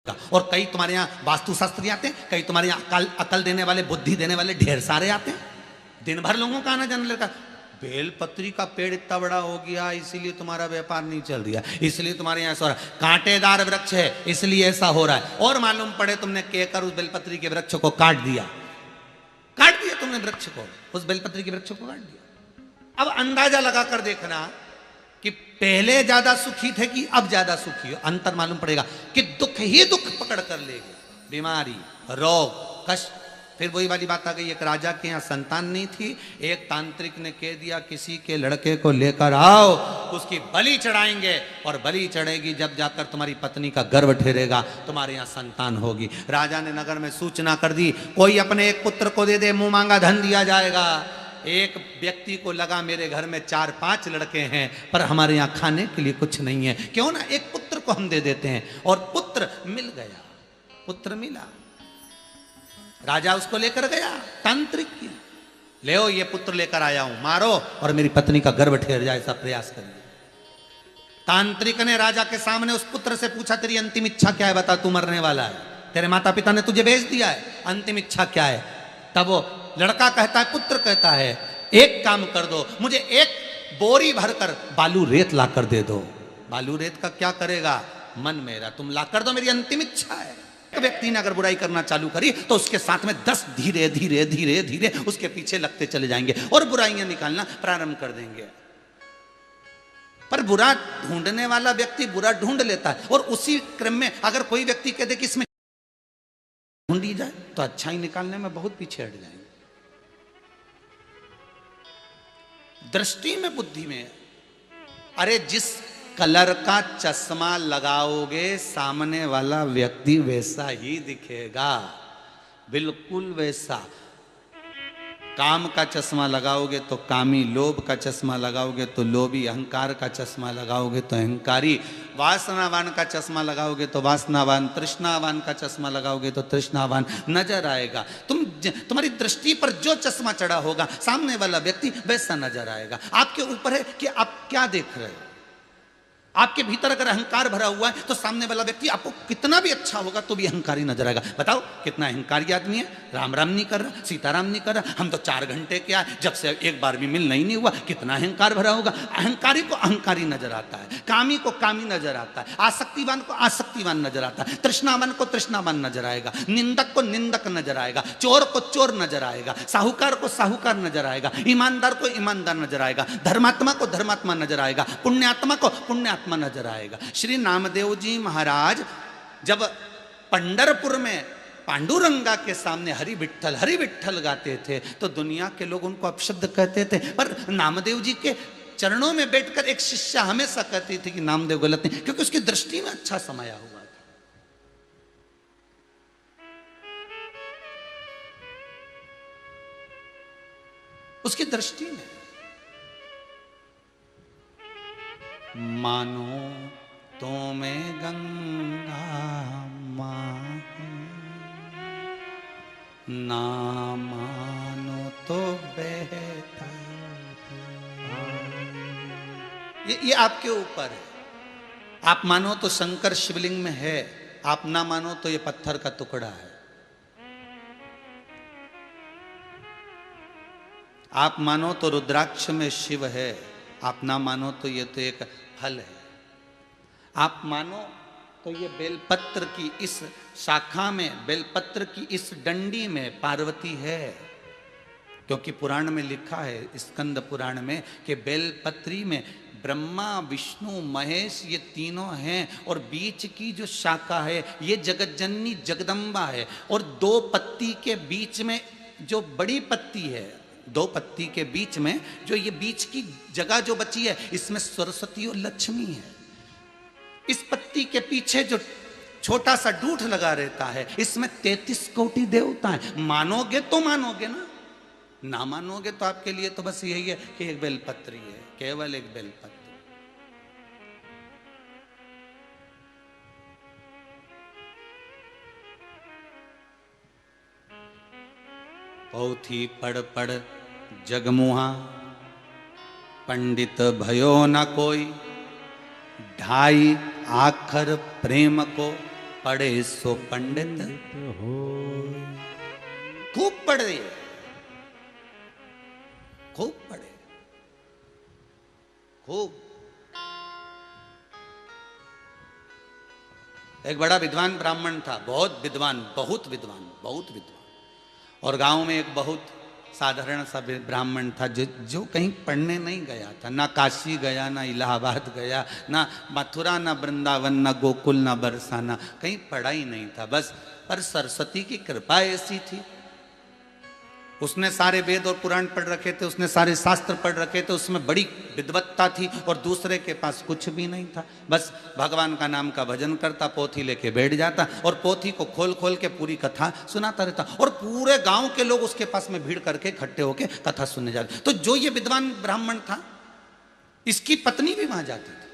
और कई तुम्हारे यहाँ वास्तु शास्त्री आते हैं, कई तुम्हारे यहाँ अकल देने वाले, बुद्धि देने वाले ढेर सारे आते हैं। दिन भर लोगों का आना जाने लगा। बेलपत्री का पेड़ इतना बड़ा हो गया इसीलिए तुम्हारा व्यापार नहीं चल रहा, इसलिए तुम्हारे यहाँ ऐसा हो रहा है। कांटेदार वृक्ष है इसलिए ऐसा हो रहा है। और मालूम पड़े तुमने कहकर उस बेलपत्री के वृक्ष को काट दिया तुमने वृक्ष को, उस बेलपत्री के वृक्ष को काट दिया। अब अंदाजा लगा कर देखना कि पहले ज्यादा सुखी थे कि अब ज्यादा सुखी हो। अंतर मालूम पड़ेगा कि दुख ही दुख पकड़ कर ले गया, बीमारी, रोग, कष्ट। फिर वही वाली बात आ गई, एक राजा के यहाँ संतान नहीं थी, एक तांत्रिक ने कह दिया किसी के लड़के को लेकर आओ, उसकी बलि चढ़ाएंगे और बलि चढ़ेगी जब जाकर तुम्हारी पत्नी का गर्भ ठहरेगा, तुम्हारे यहाँ संतान होगी। राजा ने नगर में सूचना कर दी, कोई अपने एक पुत्र को दे दे, मुंह मांगा धन दिया जाएगा। एक व्यक्ति को लगा मेरे घर में 4-5 लड़के हैं पर हमारे यहाँ खाने के लिए कुछ नहीं है, क्यों ना एक पुत्र को हम दे देते हैं। और पुत्र मिल गया, पुत्र मिला। राजा उसको लेकर गया, तांत्रिक की, ले ये पुत्र लेकर आया हूं, मारो और मेरी पत्नी का गर्भ ठहर जाए, ऐसा प्रयास करिए। तांत्रिक ने राजा के सामने उस पुत्र से पूछा, तेरी अंतिम इच्छा क्या है, बता, तू मरने वाला है, तेरे माता पिता ने तुझे भेज दिया है, अंतिम इच्छा क्या है। तब वो लड़का कहता है, पुत्र कहता है, एक काम कर दो, मुझे एक बोरी भरकर बालू रेत ला कर दे दो। बालू रेत का क्या करेगा, मन मेरा तुम ला कर दो, मेरी अंतिम इच्छा है। एक व्यक्ति ने अगर बुराई करना चालू करी तो उसके साथ में 10 धीरे धीरे धीरे धीरे उसके पीछे लगते चले जाएंगे और बुराइयां निकालना प्रारंभ कर देंगे। पर बुरा ढूंढने वाला व्यक्ति बुरा ढूंढ लेता है, और उसी क्रम में अगर कोई व्यक्ति कहते कि इसमें ढूंढी जाए तो अच्छाई निकालने में बहुत पीछे हट जाएंगे। दृष्टि में, बुद्धि में। अरे जिस कलर का चश्मा लगाओगे सामने वाला व्यक्ति वैसा ही दिखेगा, बिल्कुल वैसा। काम का चश्मा लगाओगे तो कामी, लोभ का चश्मा लगाओगे तो लोभी, अहंकार का चश्मा लगाओगे तो अहंकारी, वासनावान का चश्मा लगाओगे तो वासनावान, तृष्णावान का चश्मा लगाओगे तो तृष्णावान नजर आएगा। तुम्हारी दृष्टि पर जो चश्मा चढ़ा होगा सामने वाला व्यक्ति वैसा नजर आएगा। आपके ऊपर है कि आप क्या देख रहे हो। आपके भीतर अगर अहंकार भरा हुआ है तो सामने वाला व्यक्ति आपको कितना भी अच्छा होगा तो भी अहंकारी नजर आएगा। बताओ कितना अहंकारी आदमी है, राम राम नहीं कर रहा, सीताराम नहीं कर रहा, हम तो 4 घंटे के आए, जब से एक बार भी मिलना ही नहीं हुआ, कितना अहंकार भरा होगा। अहंकारी को अहंकारी नजर आता है, कामी को कामी नजर आता है, आसक्तिवान को आसक्तिवान नजर आता है, तृष्णावान को तृष्णावान नजर आएगा, निंदक को निंदक नजर आएगा, चोर को चोर नजर आएगा, साहूकार को साहूकार नजर आएगा, ईमानदार को ईमानदार नजर आएगा, धर्मात्मा को धर्मात्मा नजर आएगा, पुण्यात्मा को पुण्यात्मा नजर आएगा। श्री नामदेव जी महाराज जब पंढरपुर में पांडुरंगा के सामने हरि विठ्ठल गाते थे तो दुनिया के लोग उनको अपशब्द कहते थे, पर नामदेव जी के चरणों में बैठकर एक शिष्या हमेशा कहती थी कि नामदेव गलत नहीं, क्योंकि उसकी दृष्टि में अच्छा समाया हुआ था। उसकी दृष्टि में मानो तो मैं गंगा माँ, ना मानो तो बहता। ये आपके ऊपर है। आप मानो तो शंकर शिवलिंग में है, आप ना मानो तो ये पत्थर का टुकड़ा है। आप मानो तो रुद्राक्ष में शिव है, आप ना मानो तो ये तो एक फल है। आप मानो तो ये बेलपत्र की इस शाखा में, बेलपत्र की इस डंडी में पार्वती है, क्योंकि पुराण में लिखा है, स्कंद पुराण में, कि बेलपत्री में ब्रह्मा विष्णु महेश ये तीनों हैं, और बीच की जो शाखा है ये जगज्जननी जगदम्बा है, और 2 पत्ती के बीच में जो बड़ी पत्ती है, 2 पत्ती के बीच में जो ये बीच की जगह जो बची है, इसमें सरस्वती और लक्ष्मी है। इस पत्ती के पीछे जो छोटा सा डूठ लगा रहता है, इसमें 33 कोटि देवता हैं। मानोगे तो मानोगे ना मानोगे तो आपके लिए तो बस यही है कि एक बेलपत्री है, केवल एक बेलपत्री। पोथी पढ़ पढ़ जगमुहा, पंडित भयो न कोई, ढाई आखर प्रेम को पढ़े सो पंडित हो। खूब पढ़े, खूब पढ़े, खूब। एक बड़ा विद्वान ब्राह्मण था, बहुत विद्वान, बहुत विद्वान, बहुत विद्वान। और गांव में एक बहुत साधारण सा ब्राह्मण था जो कहीं पढ़ने नहीं गया था, ना काशी गया, ना इलाहाबाद गया, ना मथुरा, ना वृंदावन, ना गोकुल, ना बरसाना, कहीं पढ़ा ही नहीं था बस। पर सरस्वती की कृपा ऐसी थी, उसने सारे वेद और पुराण पढ़ रखे थे, उसने सारे शास्त्र पढ़ रखे थे, उसमें बड़ी विद्वत्ता थी और दूसरे के पास कुछ भी नहीं था। बस भगवान का नाम का भजन करता, पोथी लेके बैठ जाता और पोथी को खोल खोल के पूरी कथा सुनाता रहता और पूरे गांव के लोग उसके पास में भीड़ करके इकट्ठे होके कथा सुनने जाते। तो जो ये विद्वान ब्राह्मण था, इसकी पत्नी भी वहां जाती थी।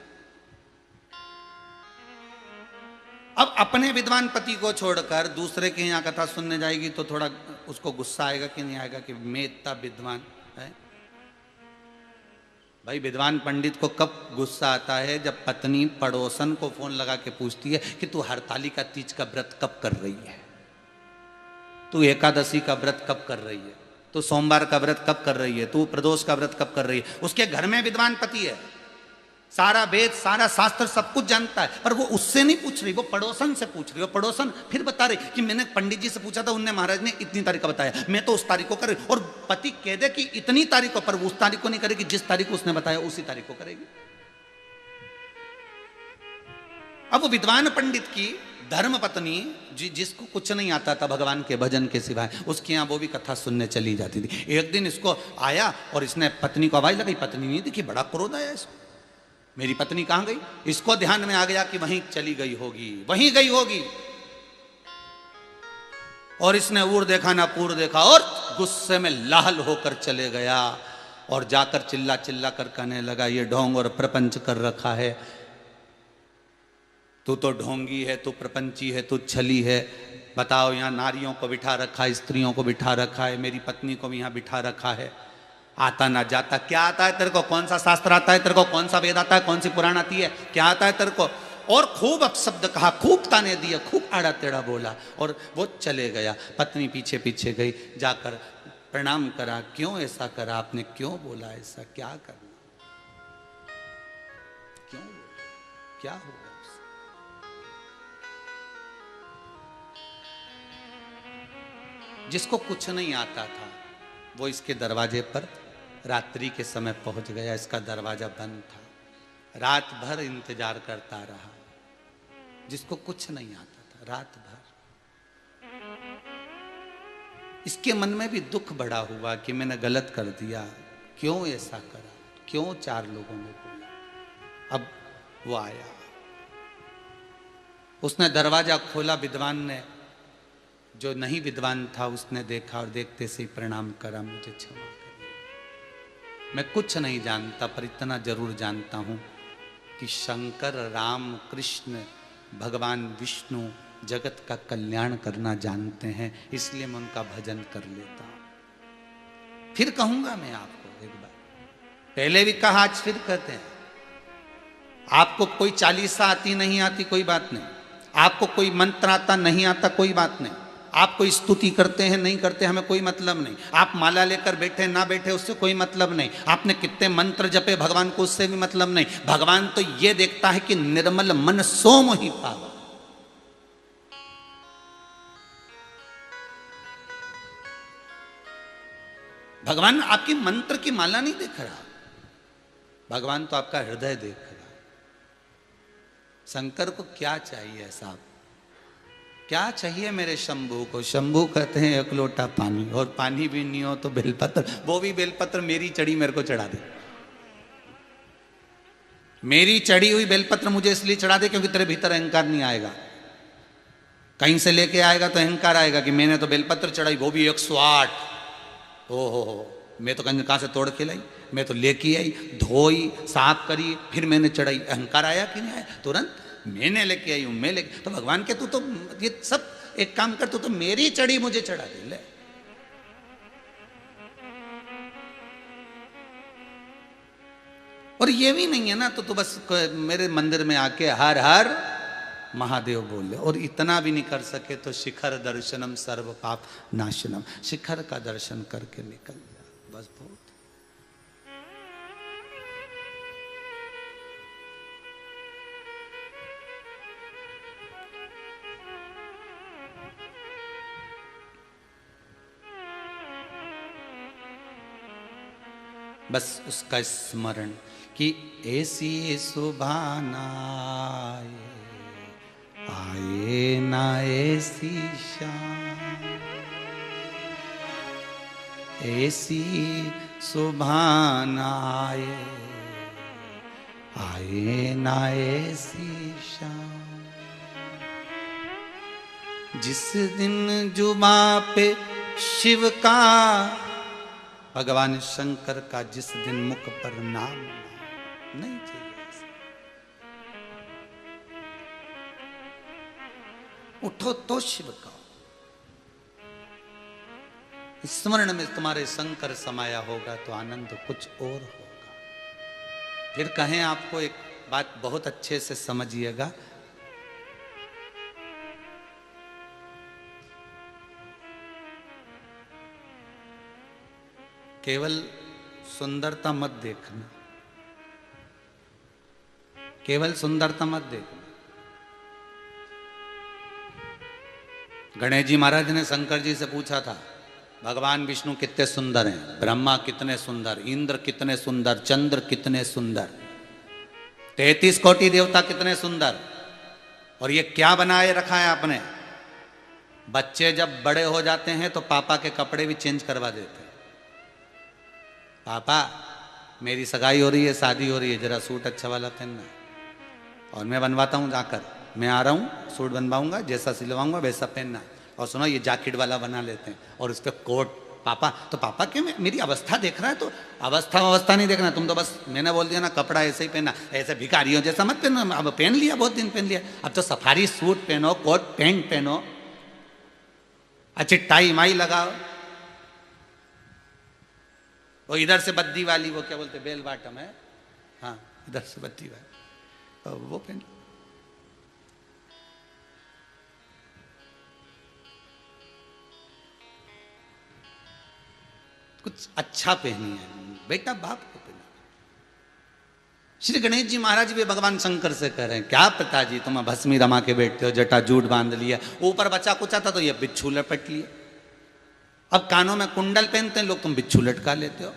अब अपने विद्वान पति को छोड़कर दूसरे के यहाँ कथा सुनने जाएगी तो थोड़ा उसको गुस्सा आएगा कि नहीं आएगा कि मैं इतना विद्वान है। भाई विद्वान पंडित को कब गुस्सा आता है? जब पत्नी पड़ोसन को फोन लगा के पूछती है कि तू हरतालिका तीज का व्रत कब कर रही है, तू एकादशी का व्रत कब कर रही है, तू सोमवार का व्रत कब कर रही है, तू प्रदोष का व्रत कब कर रही है। उसके घर में विद्वान पति है, सारा वेद सारा शास्त्र सब कुछ जानता है, पर वो उससे नहीं पूछ रही, वो पड़ोसन से पूछ रही। वो पड़ोसन फिर बता रही कि मैंने पंडित जी से पूछा था, उनने महाराज ने इतनी तारीख का बताया, मैं तो उस तारीख को कर रही। और पति कह दे कि इतनी तारीख को, पर वो उस तारीख को नहीं करेगी, जिस तारीख को उसने बताया उसी तारीख को करेगी। अब वो विद्वान पंडित की धर्म पत्नी जिसको कुछ नहीं आता था भगवान के भजन के सिवाय, उसके यहाँ वो भी कथा सुनने चली जाती थी। एक दिन इसको आया और इसने पत्नी को आवाज लगाई, पत्नी नहीं दिखी, बड़ा क्रोध आया इसको, मेरी पत्नी कहां गई? इसको ध्यान में आ गया कि वहीं चली गई होगी, वहीं गई होगी। और इसने ऊर देखा ना पूर देखा और गुस्से में लाल होकर चले गया और जाकर चिल्ला चिल्ला कर कहने लगा, ये ढोंग और प्रपंच कर रखा है, तू तो ढोंगी है, तू प्रपंची है, तू छली है। बताओ, यहाँ नारियों को बिठा रखा है, स्त्रियों को बिठा रखा है, मेरी पत्नी को भी यहाँ बिठा रखा है। आता ना जाता, क्या आता है तेरे को? कौन सा शास्त्र आता है तेरे को? कौन सा वेद आता है? कौन सी पुराण आती है? क्या आता है तेरे को? और खूब अपशब्द कहा, खूब ताने दिए, खूब आड़ा टेढ़ा बोला और वो चले गया। पत्नी पीछे पीछे गई, जाकर प्रणाम करा, क्यों ऐसा करा आपने, क्यों बोला ऐसा, क्या करना, क्यों, क्या होगा? जिसको कुछ नहीं आता था वो इसके दरवाजे पर रात्रि के समय पहुंच गया। इसका दरवाजा बंद था, रात भर इंतजार करता रहा। जिसको कुछ नहीं आता था, रात भर। इसके मन में भी दुख बड़ा हुआ कि मैंने गलत कर दिया, क्यों ऐसा करा, क्यों चार लोगों ने बोला। अब वो आया, उसने दरवाजा खोला, विद्वान ने, जो नहीं विद्वान था उसने देखा और देखते से ही प्रणाम करा, मुझे क्षमा करिए, मैं कुछ नहीं जानता पर इतना जरूर जानता हूं कि शंकर, राम, कृष्ण, भगवान विष्णु जगत का कल्याण करना जानते हैं, इसलिए मैं उनका भजन कर लेता हूं। फिर कहूंगा मैं आपको, एक बार पहले भी कहा, आज फिर कहते हैं, आपको कोई चालीसा आती नहीं आती कोई बात नहीं, आपको कोई मंत्र आता नहीं आता कोई बात नहीं, आप कोई स्तुति करते हैं नहीं करते हमें कोई मतलब नहीं, आप माला लेकर बैठे ना बैठे उससे कोई मतलब नहीं, आपने कितने मंत्र जपे भगवान को उससे भी मतलब नहीं। भगवान तो ये देखता है कि निर्मल मन सो मोहि पावा। भगवान आपकी मंत्र की माला नहीं देख रहा, भगवान तो आपका हृदय देख रहा। शंकर को क्या चाहिए साहब, क्या चाहिए मेरे शंभू को? शंभू कहते हैं एक लोटा पानी, और पानी भी नहीं हो तो बेलपत्र, वो भी बेलपत्र मेरी चढ़ी मेरे को चढ़ा दे, मेरी चढ़ी हुई बेलपत्र मुझे इसलिए चढ़ा दे क्योंकि तेरे भीतर अहंकार नहीं आएगा। कहीं से लेके आएगा तो अहंकार आएगा कि मैंने तो बेलपत्र चढ़ाई, वो भी 108। हो, मैं तो कहाँ से तोड़ के लाई, मैं तो लेके आई, धोई, साफ करी, फिर मैंने चढ़ाई। अहंकार आया कि नहीं आया? तुरंत मैंने लेके आई हूं, मैं लेके। तो भगवान के तू तो ये सब एक काम कर, तू तो मेरी चढ़ी मुझे चढ़ा दे ले। और ये भी नहीं है ना तो बस मेरे मंदिर में आके हर हर महादेव बोल दे, और इतना भी नहीं कर सके तो शिखर दर्शनम सर्व पाप नाशनम, शिखर का दर्शन करके निकल जा, बस बहुत। बस उसका स्मरण कि ऐसी सुभाना आए ना ऐसी शाम, ऐसी सुभाना आए ना ऐसी शाम, जिस दिन जुबा पे शिव का, भगवान शंकर का जिस दिन मुख पर नाम नहीं चाहिए, उठो तो शिव का स्मरण में तुम्हारे शंकर समाया होगा तो आनंद कुछ और होगा। फिर कहें आपको एक बात बहुत अच्छे से समझिएगा, केवल सुंदरता मत देखना, केवल सुंदरता मत देखना। गणेश जी महाराज ने शंकर जी से पूछा था, भगवान विष्णु कितने सुंदर हैं, ब्रह्मा कितने सुंदर, इंद्र कितने सुंदर, चंद्र कितने सुंदर, 33 कोटि देवता कितने सुंदर, और ये क्या बनाए रखा है आपने। बच्चे जब बड़े हो जाते हैं तो पापा के कपड़े भी चेंज करवा देते हैं। पापा मेरी सगाई हो रही है, शादी हो रही है, जरा सूट अच्छा वाला पहनना, और मैं बनवाता हूँ जाकर, मैं आ रहा हूँ सूट बनवाऊंगा, जैसा सिलवाऊंगा वैसा पहनना, और सुनो ये जैकेट वाला बना लेते हैं, और उस पर कोट। पापा तो पापा क्यों, मेरी अवस्था देख रहा है, तो अवस्था नहीं देखना, तुम तो बस मैंने बोल दिया ना कपड़ा ऐसे ही पहनना, ऐसे भिखारियों जैसा मत पहनो। अब पहन लिया, बहुत दिन पहन लिया, अब तो सफारी सूट पहनो, कोट पैंट पहनो, अच्छी टाई माई लगाओ, वो इधर से बद्दी वाली, वो क्या बोलते बेल बाटम है, हाँ इधर से बद्दी वाली, वो पहन। कुछ अच्छा पहनिए बेटा, बाप को पहना। श्री गणेश जी महाराज भी भगवान शंकर से कह रहे हैं, क्या पिताजी तुम भस्मी रमा के बैठते हो, जटा जूट बांध लिया, ऊपर बचा कुचा था तो ये बिच्छू लपट लिया, अब कानों में कुंडल पहनते हैं लोग, तुम बिच्छू लटका लेते हो।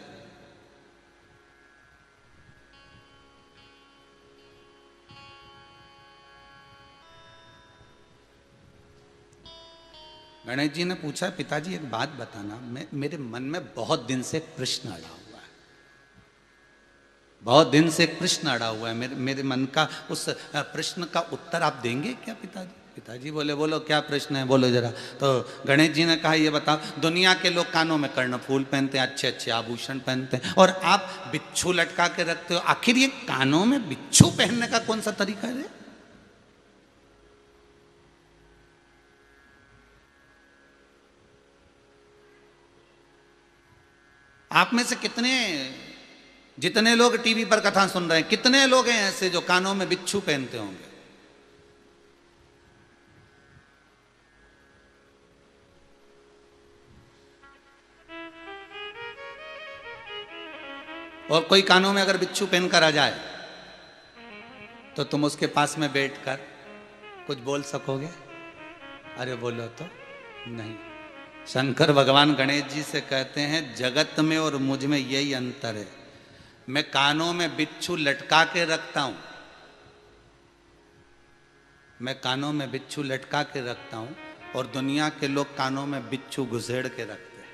गणेश जी ने पूछा, पिताजी एक बात बताना, मेरे मन में बहुत दिन से प्रश्न अड़ा हुआ है, बहुत दिन से प्रश्न अड़ा हुआ है, मेरे मन का उस प्रश्न का उत्तर आप देंगे क्या पिताजी। पिताजी बोले, बोलो क्या प्रश्न है, बोलो जरा। तो गणेश जी ने कहा, ये बताओ, दुनिया के लोग कानों में कर्णफूल पहनते हैं, अच्छे अच्छे आभूषण पहनते हैं, और आप बिच्छू लटका के रखते हो, आखिर ये कानों में बिच्छू पहनने का कौन सा तरीका है। आप में से कितने, जितने लोग टीवी पर कथा सुन रहे हैं, कितने लोग हैं ऐसे जो कानों में बिच्छू पहनते होंगे। और कोई कानों में अगर बिच्छू पहनकर आ जाए तो तुम उसके पास में बैठकर कुछ बोल सकोगे। अरे बोलो तो नहीं। शंकर भगवान गणेश जी से कहते हैं, जगत में और मुझ में यही अंतर है, मैं कानों में बिच्छू लटका के रखता हूं, मैं कानों में बिच्छू लटका के रखता हूं, और दुनिया के लोग कानों में बिच्छू घुसेड़ के रखते हैं,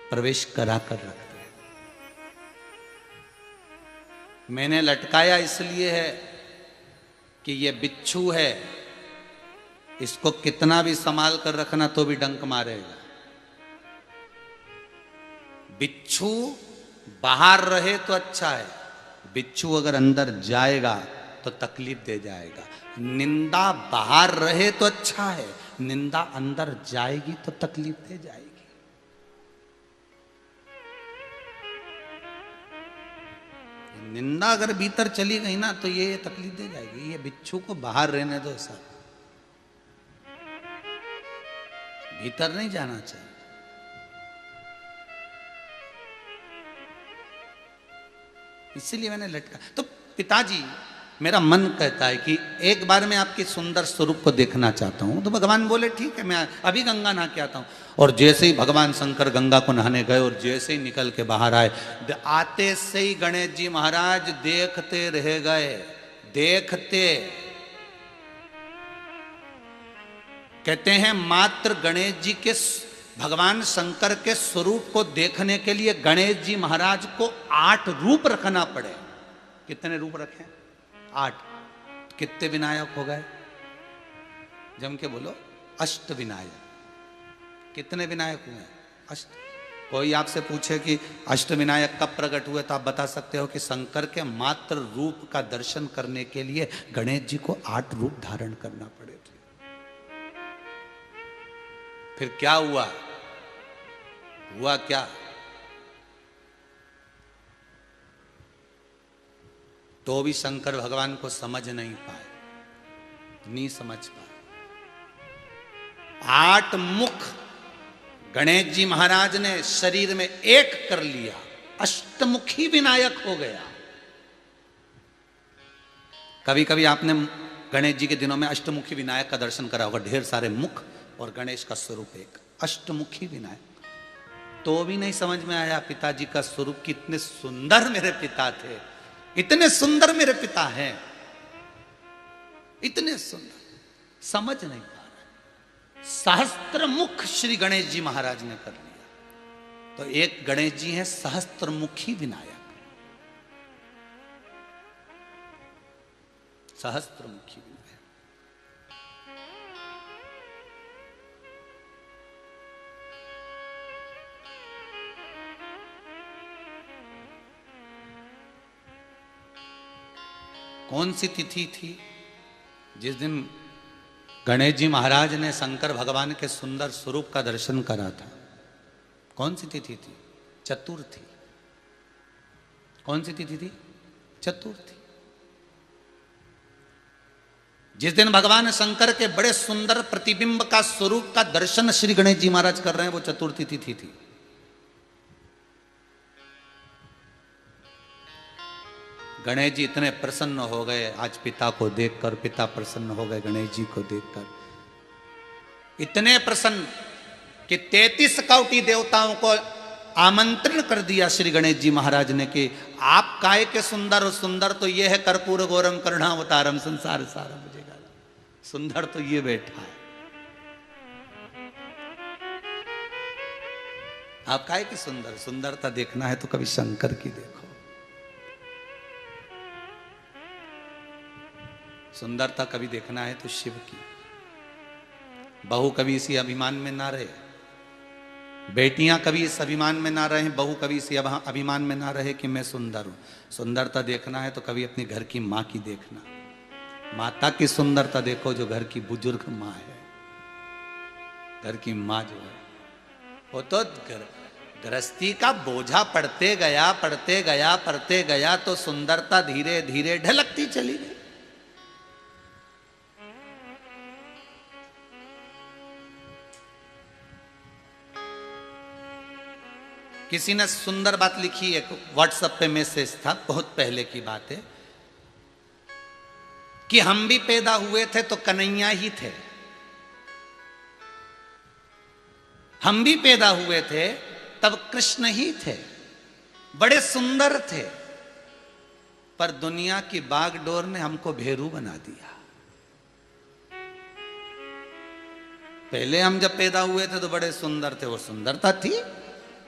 प्रवेश करा कर रखते हैं। मैंने लटकाया इसलिए है कि ये बिच्छू है, इसको कितना भी संभाल कर रखना तो भी डंक मारेगा। बिच्छू बाहर रहे तो अच्छा है, बिच्छू अगर अंदर जाएगा तो तकलीफ दे जाएगा। निंदा बाहर रहे तो अच्छा है, निंदा अंदर जाएगी तो तकलीफ दे जाएगी। निंदा अगर भीतर चली गई ना तो ये तकलीफ दे जाएगी। ये बिच्छू को बाहर रहने दो सब। भीतर नहीं जाना चाहिए। इसीलिए मैंने लटका। तो पिताजी, मेरा मन कहता है कि एक बार मैं आपके सुंदर स्वरूप को देखना चाहता हूं। तो भगवान बोले ठीक है, मैं अभी गंगा नहा के आता हूं। और जैसे ही भगवान शंकर गंगा को नहाने गए और जैसे ही निकल के बाहर आए, आते से ही गणेश जी महाराज देखते रह गए। देखते, कहते हैं मात्र गणेश जी के, भगवान शंकर के स्वरूप को देखने के लिए गणेश जी महाराज को 8 रूप रखना पड़े। कितने रूप रखे? 8। कितने विनायक हो गए? जम के बोलो, अष्ट विनायक। कितने विनायक हुए? अष्ट। कोई आपसे पूछे कि अष्ट विनायक कब प्रकट हुए, तो आप बता सकते हो कि शंकर के मात्र रूप का दर्शन करने के लिए गणेश जी को 8 रूप धारण करना पड़े थे। फिर क्या हुआ? हुआ क्या? तो भी शंकर भगवान को समझ नहीं पाए, नहीं समझ पाए। 8 मुख गणेश जी महाराज ने शरीर में एक कर लिया, अष्टमुखी विनायक हो गया। कभी कभी आपने गणेश जी के दिनों में अष्टमुखी विनायक का दर्शन करा होगा। ढेर सारे मुख और गणेश का स्वरूप एक, अष्टमुखी विनायक। तो भी नहीं समझ में आया पिताजी का स्वरूप। कितने सुंदर मेरे पिता थे, इतने सुंदर मेरे पिता हैं, इतने सुंदर, समझ नहीं पा रहा। सहस्त्र मुख श्री गणेश जी महाराज ने कर लिया। तो एक गणेश जी हैं सहस्त्रमुखी विनायक, सहस्त्रमुखी विनायक। कौन सी तिथि थी जिस दिन गणेश जी महाराज ने शंकर भगवान के सुंदर स्वरूप का दर्शन करा था? कौन सी तिथि थी? चतुर्थी। कौन सी तिथि थी? चतुर्थी। जिस दिन भगवान शंकर के बड़े सुंदर प्रतिबिंब का स्वरूप का दर्शन श्री गणेश जी महाराज कर रहे हैं, वो चतुर्थी तिथि थी। गणेश जी इतने प्रसन्न हो गए आज पिता को देखकर, पिता प्रसन्न हो गए गणेश जी को देखकर। इतने प्रसन्न कि 33 कोटि देवताओं को आमंत्रण कर दिया श्री गणेश जी महाराज ने कि आप काय के सुंदर, और सुंदर तो ये है कर्पूर गौरम करुणावतारम संसार सारम बुझेगा। सुंदर तो ये बैठा है, आप काय की सुंदर, सुंदरता देखना है तो कभी शंकर की देखो। सुंदरता कभी देखना है तो शिव की। बहू कभी इसी अभिमान में ना रहे, बेटियां कभी इस अभिमान में ना रहे, बहू कभी इसी अभिमान में ना रहे कि मैं सुंदर हूं। सुंदरता देखना है तो कभी अपने घर की मां की देखना। माता की सुंदरता देखो जो घर की बुजुर्ग मां है। घर की मां जो है वो तो गृहस्थी का बोझा पड़ते गया, पड़ते गया, पड़ते गया, तो सुंदरता धीरे धीरे ढलकती चली गई। किसी ने सुंदर बात लिखी, एक व्हाट्सएप पे मैसेज था, बहुत पहले की बात है, कि हम भी पैदा हुए थे तो कन्हैया ही थे। हम भी पैदा हुए थे तब कृष्ण ही थे, बड़े सुंदर थे, पर दुनिया की बागडोर ने हमको भेरू बना दिया। पहले हम जब पैदा हुए थे तो बड़े सुंदर थे, वो सुंदरता थी,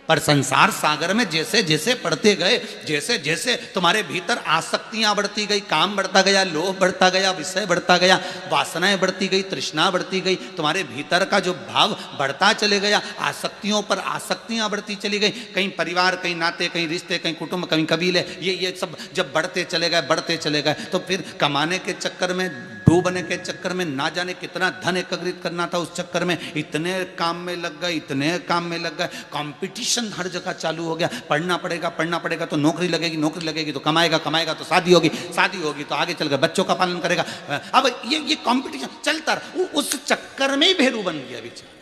पर संसार सागर में जैसे जैसे पढ़ते गए, जैसे जैसे तुम्हारे भीतर आसक्तियां बढ़ती गई, काम बढ़ता गया, लोभ बढ़ता गया, विषय बढ़ता गया, वासनाएं बढ़ती गई, तृष्णा बढ़ती गई, तुम्हारे भीतर का जो भाव बढ़ता चले गया, आसक्तियों पर आसक्तियां बढ़ती चली गई। कहीं परिवार, कहीं नाते, कहीं रिश्ते, कहीं कुटुंब, कहीं कबीले, ये सब जब बढ़ते चले गए, बढ़ते चले गए, तो फिर कमाने के चक्कर में, डूबने के चक्कर में, ना जाने कितना धन एकत्रित करना था, उस चक्कर में इतने काम में लग गए, इतने काम में लग गए, कंपटीशन हर जगह चालू हो गया। पढ़ना पड़ेगा, पढ़ना पड़ेगा तो नौकरी लगेगी, नौकरी लगेगी तो कमाएगा, कमाएगा तो शादी होगी, शादी होगी तो आगे चल कर बच्चों का पालन करेगा। अब ये कंपटीशन चलता रहा, उस चक्कर में ही भेरू बन गया बेचारा।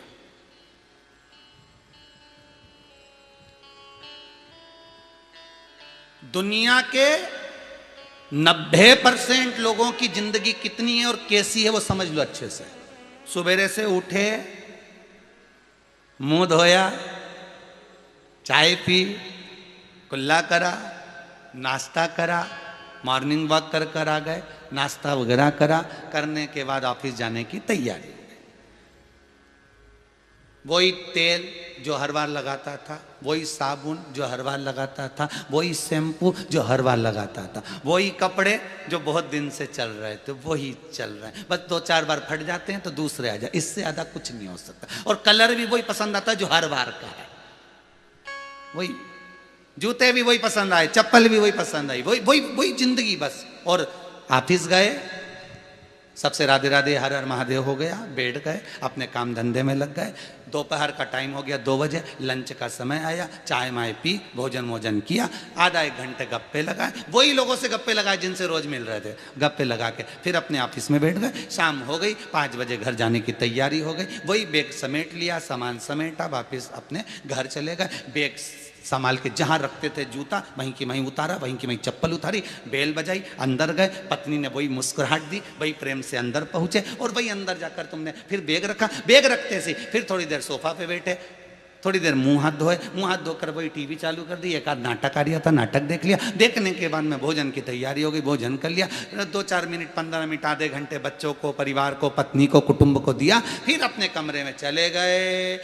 दुनिया के 90% लोगों की जिंदगी कितनी है और कैसी है वो समझ लो अच्छे से। सुबेरे से उठे, मुंह धोया, चाय पी, कुल्ला करा, नाश्ता करा, मॉर्निंग वॉक कर कर आ गए, नाश्ता वगैरह करा, करने के बाद ऑफिस जाने की तैयारी। वही तेल जो हर बार लगाता था, वही साबुन जो हर बार लगाता था, वही शैम्पू जो हर बार लगाता था, वही कपड़े जो बहुत दिन से चल रहे थे वही चल रहे हैं। बस 2-4 बार फट जाते हैं तो दूसरे आ जाए, इससे ज़्यादा कुछ नहीं हो सकता। और कलर भी वही पसंद आता है जो हर बार का है, वही जूते भी वही पसंद आए, चप्पल भी वही पसंद आई, वही वही वही जिंदगी बस। और ऑफिस गए, सबसे राधे राधे हर हर महादेव हो गया, बैठ गए, अपने काम धंधे में लग गए। दोपहर का टाइम हो गया 2 बजे, लंच का समय आया, चाय माय पी, भोजन वोजन किया, आधा 1 घंटे गप्पे लगाए, वही लोगों से गप्पे लगाए जिनसे रोज मिल रहे थे, गप्पे लगा के फिर अपने ऑफिस में बैठ गए। शाम हो गई, 5 बजे घर जाने की तैयारी हो गई, वही बैग समेट लिया, सामान समेटा, वापिस अपने घर चले गए। बैग संभाल के जहाँ रखते थे जूता वहीं की वहीं उतारा, वहीं की वहीं चप्पल उतारी, बेल बजाई, अंदर गए, पत्नी ने वही मुस्कुराहट दी, वही प्रेम से अंदर पहुंचे। और वही अंदर जाकर तुमने फिर बैग रखा, बैग रखते से फिर थोड़ी देर सोफा पे बैठे, थोड़ी देर मुंह हाथ धोए, मुंह हाथ धोकर वही टीवी चालू कर दी, एक आध नाटक आ रहा था, नाटक देख लिया, देखने के बाद में भोजन की तैयारी हो गई, भोजन कर लिया, 2-4 मिनट 15 मिनट आधे घंटे बच्चों को, परिवार को, पत्नी को, कुटुंब को दिया, फिर अपने कमरे में चले गए।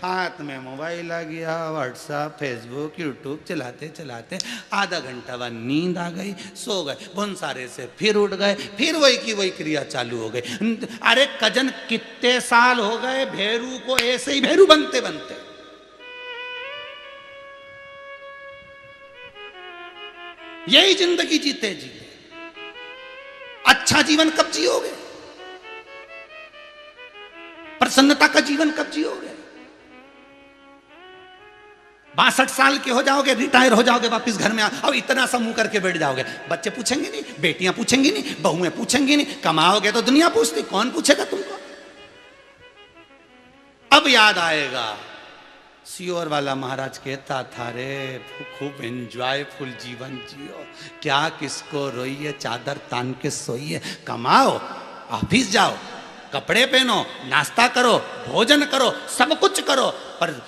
हाथ में मोबाइल आ गया, व्हाट्सएप, फेसबुक, यूट्यूब चलाते चलाते आधा घंटा बाद नींद आ गई, सो गए। भुनसारे से फिर उठ गए, फिर वही की वही क्रिया चालू हो गई। अरे कजन कितने साल हो गए भेरू को ऐसे ही भेरू बनते बनते। यही जिंदगी जीते जी, अच्छा जीवन कब जियोगे? प्रसन्नता का जीवन कब जियोगे? 62 साल के हो जाओगे, रिटायर हो जाओगे, वापस घर में अब इतना सा मुंह करके बैठ जाओगे, बच्चे पूछेंगे नहीं, बेटियां पूछेंगी नहीं, बहुएं पूछेंगी नहीं, कमाओगे तो दुनिया पूछती, कौन पूछेगा तुमको? अब याद आएगा, सियोर वाला महाराज कहता था, रे खूब एंजॉयफुल जीवन जियो, क्या किसको रोइए, चादर तान के सोइए, कमाओ, ऑफिस जाओ, कपड़े पहनो, नाश्ता करो, भोजन करो, सब कुछ करो। पर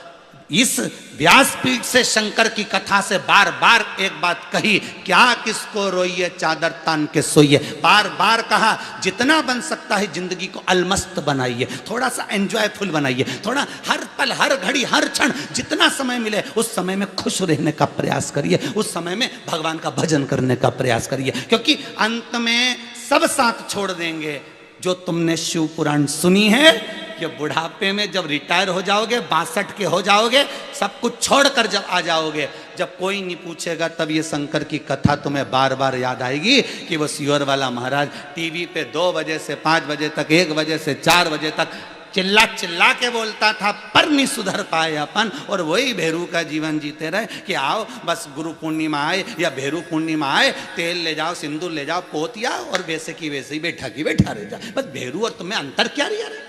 इस व्यासपीठ से शंकर की कथा से बार बार एक बात कही, क्या किसको रोइए, चादर तान के सोइए। बार बार कहा, जितना बन सकता है जिंदगी को अलमस्त बनाइए, थोड़ा सा एंजॉयफुल बनाइए, थोड़ा हर पल, हर घड़ी, हर क्षण, जितना समय मिले उस समय में खुश रहने का प्रयास करिए, उस समय में भगवान का भजन करने का प्रयास करिए, क्योंकि अंत में सब साथ छोड़ देंगे। जो तुमने शिव पुराण सुनी है कि बुढ़ापे में जब रिटायर हो जाओगे, 62 के हो जाओगे, सब कुछ छोड़कर जब आ जाओगे, जब कोई नहीं पूछेगा, तब ये शंकर की कथा तुम्हें बार बार याद आएगी कि वो सियोर वाला महाराज टीवी पे 2 बजे से 5 बजे तक, 1 बजे से 4 बजे तक चिल्ला चिल्ला के बोलता था, पर नहीं सुधर पाए अपन। और वही भेरू का जीवन जीते रहे कि आओ बस गुरु पूर्णिमा आए या भेरू पूर्णिमा आए, तेल ले जाओ, सिंदूर ले जाओ, पोतिया, और वैसे की वैसे ही बैठा की बैठा रह जाए। बस भेरू और तुम्हें अंतर क्या रहा है?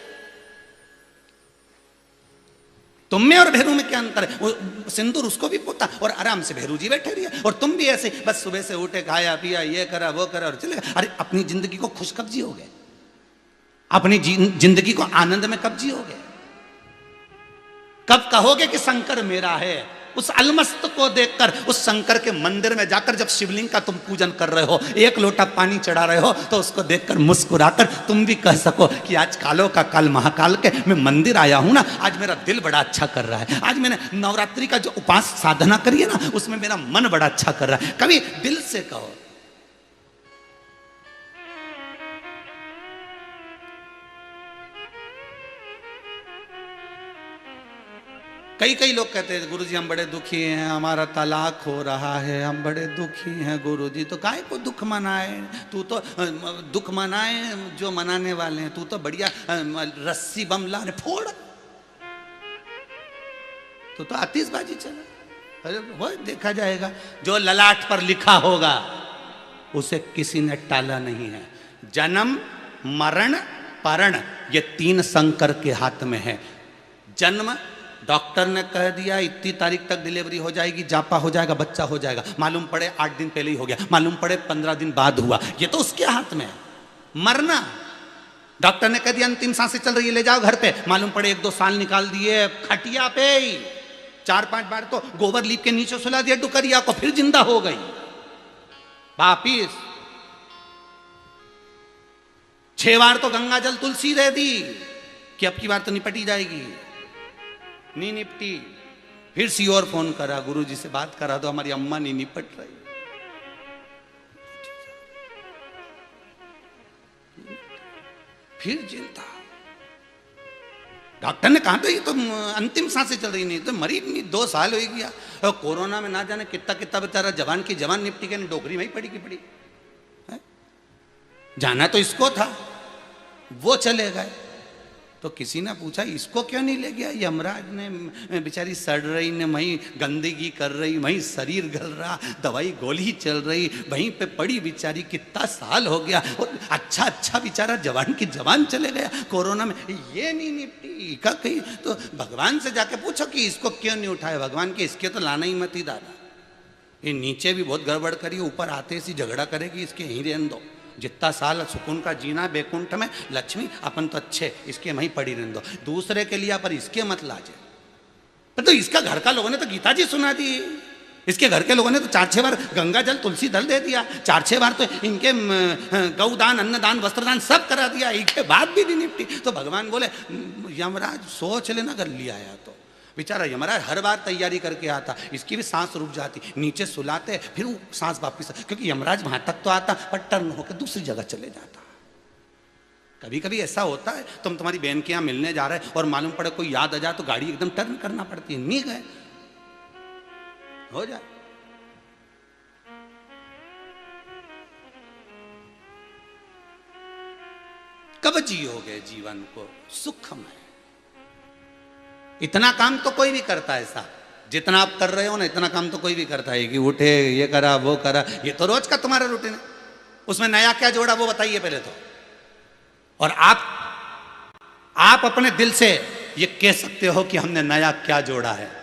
तुम में और भेरू में क्या अंतर है? वो सिंदूर उसको भी पोता और आराम से भेरू जी बैठे रहिए, और तुम भी ऐसे बस सुबह से उठे, खाया पिया, ये करा वो करा और चले। अरे अपनी जिंदगी को खुश कब जियोगे? अपनी जिंदगी को आनंद में कब जियोगे? कब कहोगे कि शंकर मेरा है? उस अलमस्त को देखकर, उस शंकर के मंदिर में जाकर जब शिवलिंग का तुम पूजन कर रहे हो, 1 लोटा पानी चढ़ा रहे हो, तो उसको देखकर मुस्कुराकर तुम भी कह सको कि आज कालों का काल महाकाल के मैं मंदिर आया हूं ना, आज मेरा दिल बड़ा अच्छा कर रहा है, आज मैंने नवरात्रि का जो उपास साधना करी है ना, उसमें मेरा मन बड़ा अच्छा कर रहा है। कभी दिल से कहो। कई लोग कहते हैं, गुरुजी हम बड़े दुखी हैं, हमारा तलाक हो रहा है, हम बड़े दुखी हैं गुरुजी। तो काहे को दुख मनाए? तू तो दुख मनाए जो मनाने वाले हैं, तू तो बढ़िया रस्सी बम ला फोड़, तो आतिशबाजी चला। अरे वो देखा जाएगा, जो ललाट पर लिखा होगा उसे किसी ने टाला नहीं है। जन्म, मरण, परण, ये 3 शंकर के हाथ में है। जन्म, डॉक्टर ने कह दिया इतनी तारीख तक डिलीवरी हो जाएगी, जापा हो जाएगा, बच्चा हो जाएगा। मालूम पड़े 8 दिन पहले ही हो गया, मालूम पड़े 15 दिन बाद हुआ। ये तो उसके हाथ में है मरना। डॉक्टर ने कह दिया अंतिम सांसें चल रही है, ले जाओ घर पे। मालूम पड़े 1-2 साल निकाल दिए खटिया पे ही। 4-5 बार तो गोबर लीप के नीचे सुला दिया डुकरिया को, फिर जिंदा हो गई वापिस। 6 बार तो गंगा जल तुलसी दे दी कि अब की बार तो निपटी जाएगी, नहीं निपटी। फिर सी और फोन करा, गुरुजी से बात करा दो, हमारी अम्मा नहीं निपट रही। फिर चिंता। डॉक्टर ने कहा तो ये तो अंतिम सांसें चल रही, नहीं तो मरी नहीं, 2 साल हो गया। और कोरोना में ना जाने कितना कितना बेचारा जवान की जवान निपटी के डोकरी में ही पड़ी की पड़ी है? जाना तो इसको था, वो चले गए। तो किसी ने पूछा इसको क्यों नहीं ले गया? यमराज ने बेचारी सड़ रही ने, वहीं गंदगी कर रही, वहीं शरीर गल रहा, दवाई गोली चल रही, वहीं पे पड़ी बेचारी, कितना साल हो गया। और अच्छा अच्छा बेचारा जवान की जवान चले गया कोरोना में, ये नहीं निपटी का कहीं। तो भगवान से जाके पूछो कि इसको क्यों नहीं उठाया। भगवान के इसके तो लाना ही मत ही दादा, ये नीचे भी बहुत गड़बड़ करी, ऊपर आते ही झगड़ा करेगी, इसके यहीं रहने दो। जितना साल सुकून का जीना बैकुंठ में, लक्ष्मी अपन तो अच्छे, इसके वहीं पड़ी रहने दो। दूसरे के लिए पर इसके मत लाजे। पर तो इसका घर का लोगों ने तो गीता जी सुना दी, इसके घर के लोगों ने तो 4-6 बार गंगा जल तुलसी दल दे दिया, 4-6 बार तो इनके गौदान अन्नदान वस्त्रदान सब करा दिया, इनके बाद भी नहीं निपटी। तो भगवान बोले यमराज सोच लेना अगर लिया आया तो। बेचारा यमराज हर बार तैयारी करके आता, इसकी भी सांस रुक जाती, नीचे सुलाते, फिर वो सांस वापिस, क्योंकि यमराज वहां तक तो आता पर टर्न होकर दूसरी जगह चले जाता। कभी कभी ऐसा होता है, तुम तुम्हारी बहन के यहाँ मिलने जा रहे और मालूम पड़े कोई याद आ जाए तो गाड़ी एकदम टर्न करना पड़ती है, नहीं गए हो जाए। कब जियोगे जीवन को सुखमय? इतना काम तो कोई भी करता है ऐसा, जितना आप कर रहे हो ना इतना काम तो कोई भी करता है कि उठे ये करा वो करा, ये तो रोज का तुम्हारा रूटीन है। उसमें नया क्या जोड़ा वो बताइए पहले तो। और आप अपने दिल से ये कह सकते हो कि हमने नया क्या जोड़ा है।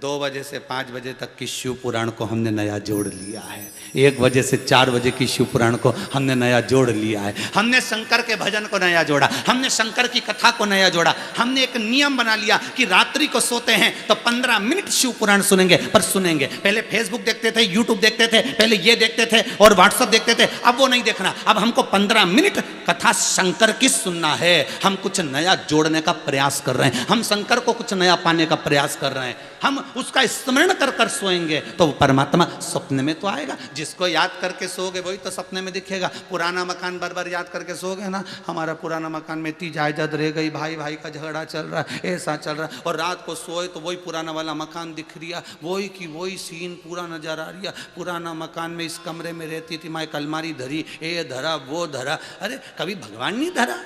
2 बजे से 5 बजे तक की शिव पुराण को हमने नया जोड़ लिया है, 1 बजे से 4 बजे की शिव पुराण को हमने नया जोड़ लिया है। हमने शंकर के भजन को नया जोड़ा, हमने शंकर की कथा को नया जोड़ा। हमने एक नियम बना लिया कि रात्रि को सोते हैं तो 15 मिनट शिव पुराण सुनेंगे, पर सुनेंगे। पहले फेसबुक देखते थे, यूट्यूब देखते थे, पहले ये देखते थे और व्हाट्सअप देखते थे, अब वो नहीं देखना। अब हमको 15 मिनट कथा शंकर की सुनना है। हम कुछ नया जोड़ने का प्रयास कर रहे हैं, हम शंकर को कुछ नया पाने का प्रयास कर रहे हैं। हम उसका स्मरण कर कर सोएंगे तो वो परमात्मा सपने में तो आएगा। जिसको याद करके सोओगे वही तो सपने में दिखेगा। पुराना मकान बार बार याद करके सोओगे ना, हमारा पुराना मकान में इतनी जायदाद रह गई, भाई भाई का झगड़ा चल रहा है, ऐसा चल रहा है, और रात को सोए तो वही पुराना वाला मकान दिख रिया, वही की वही सीन पूरा नजर आ रिया। पुराना मकान में इस कमरे में रहती थी मैं, अलमारी धरी, ये धरा वो धरा। अरे कभी भगवान नहीं धरा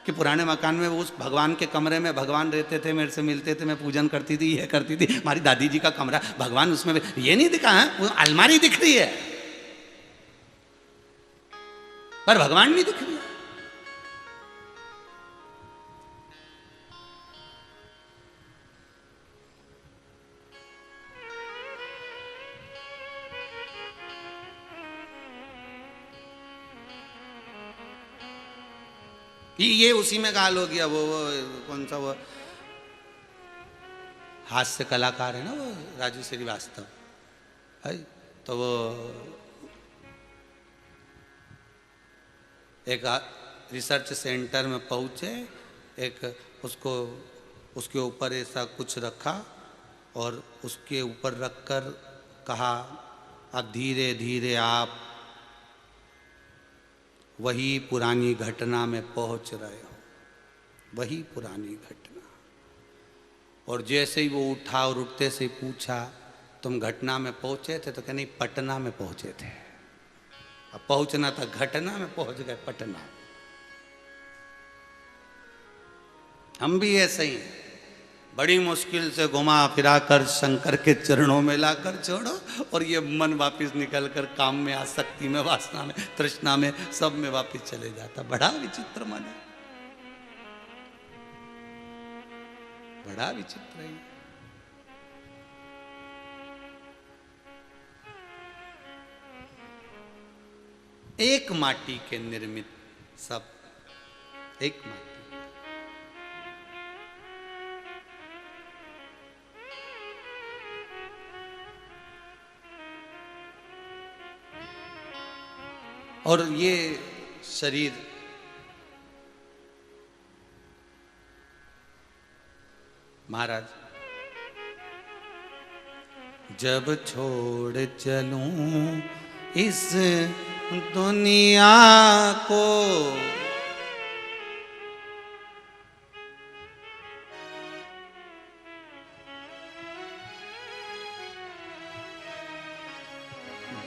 कि पुराने मकान में उस भगवान के कमरे में भगवान रहते थे, मेरे से मिलते थे, मैं पूजन करती थी, ये करती थी। हमारी दादी जी का कमरा भगवान उसमें, ये नहीं दिखा है, वो अलमारी दिख रही है पर भगवान नहीं दिख रही है। ये उसी में गाल हो गया। वो कौन सा वो हास्य कलाकार है ना, वो राजू श्रीवास्तव है, तो वो एक रिसर्च सेंटर में पहुंचे, एक उसको उसके ऊपर ऐसा कुछ रखा और उसके ऊपर रखकर कहा अब धीरे धीरे आप वही पुरानी घटना में पहुंच रहे हो, वही पुरानी घटना। और जैसे ही वो उठा और उठते से पूछा तुम घटना में पहुंचे थे, तो क्या नहीं पटना में पहुंचे थे। अब पहुंचना था, घटना में पहुंच गए पटना। हम भी ऐसे ही बड़ी मुश्किल से घुमा फिरा कर शंकर के चरणों में लाकर छोड़ो, और ये मन वापस निकल कर काम में, आसक्ति में, वासना में, तृष्णा में, सब में वापस चले जाता। बड़ा विचित्र मन है। बड़ा विचित्र है। एक माटी के निर्मित सब, एक माटी। और ये शरीर महाराज, जब छोड़ चलूं इस दुनिया को,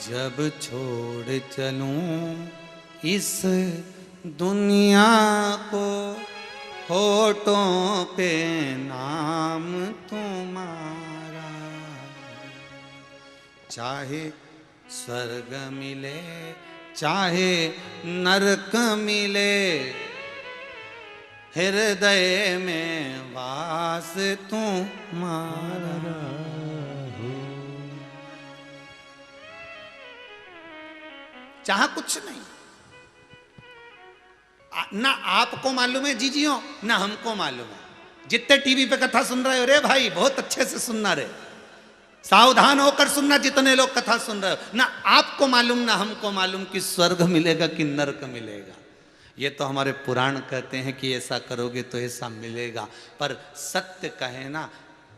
जब छोड़ चलूं इस दुनिया को, होठों पे नाम तुम्हारा, चाहे स्वर्ग मिले चाहे नरक मिले, हृदय में वास तुम्हारा। चाह कुछ नहीं, ना आपको मालूम है जीजियों, ना हमको मालूम है। जितने टीवी पे कथा सुन रहे हो रे भाई, बहुत अच्छे से सुनना रे, सावधान होकर सुनना। जितने लोग कथा सुन रहे हो, ना आपको मालूम ना हमको मालूम कि स्वर्ग मिलेगा कि नरक मिलेगा। ये तो हमारे पुराण कहते हैं कि ऐसा करोगे तो ऐसा मिलेगा, पर सत्य कहे ना,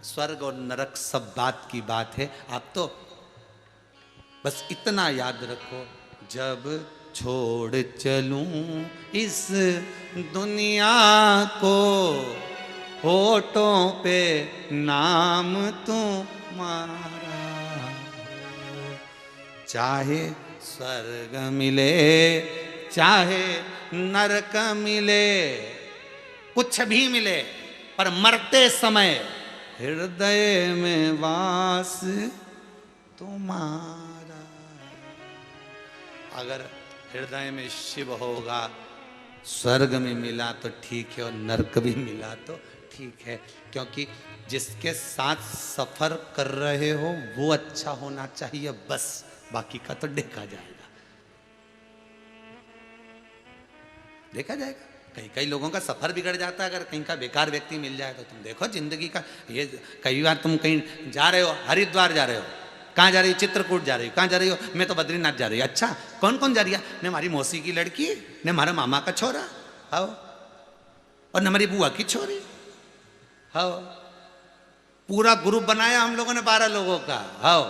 स्वर्ग और नरक सब बात की बात है। आप तो बस इतना याद रखो, जब छोड़ चलूं इस दुनिया को, होठों पे नाम तुम्हारा, चाहे स्वर्ग मिले चाहे नरक मिले, कुछ भी मिले, पर मरते समय हृदय में वास तुम्हारा। अगर हृदय में शिव होगा, स्वर्ग में मिला तो ठीक है और नरक भी मिला तो ठीक है, क्योंकि जिसके साथ सफर कर रहे हो वो अच्छा होना चाहिए, बस बाकी का तो देखा जाएगा, देखा जाएगा। कई कई लोगों का सफर बिगड़ जाता है, अगर कहीं का बेकार व्यक्ति मिल जाए तो। तुम देखो जिंदगी का ये, कई बार तुम कहीं जा रहे हो, हरिद्वार जा रहे हो, कहाँ जा रही हो? चित्रकूट जा रही हो। कहाँ जा रही हो? मैं तो बद्रीनाथ जा रही हूँ। अच्छा, कौन कौन जा रही है? ने हमारी मौसी की लड़की, ने हमारे मामा का छोरा, हाँ, और न हमारी बुआ की छोरी, हाँ। पूरा ग्रुप बनाया हम लोगों ने 12 लोगों का, हाँ।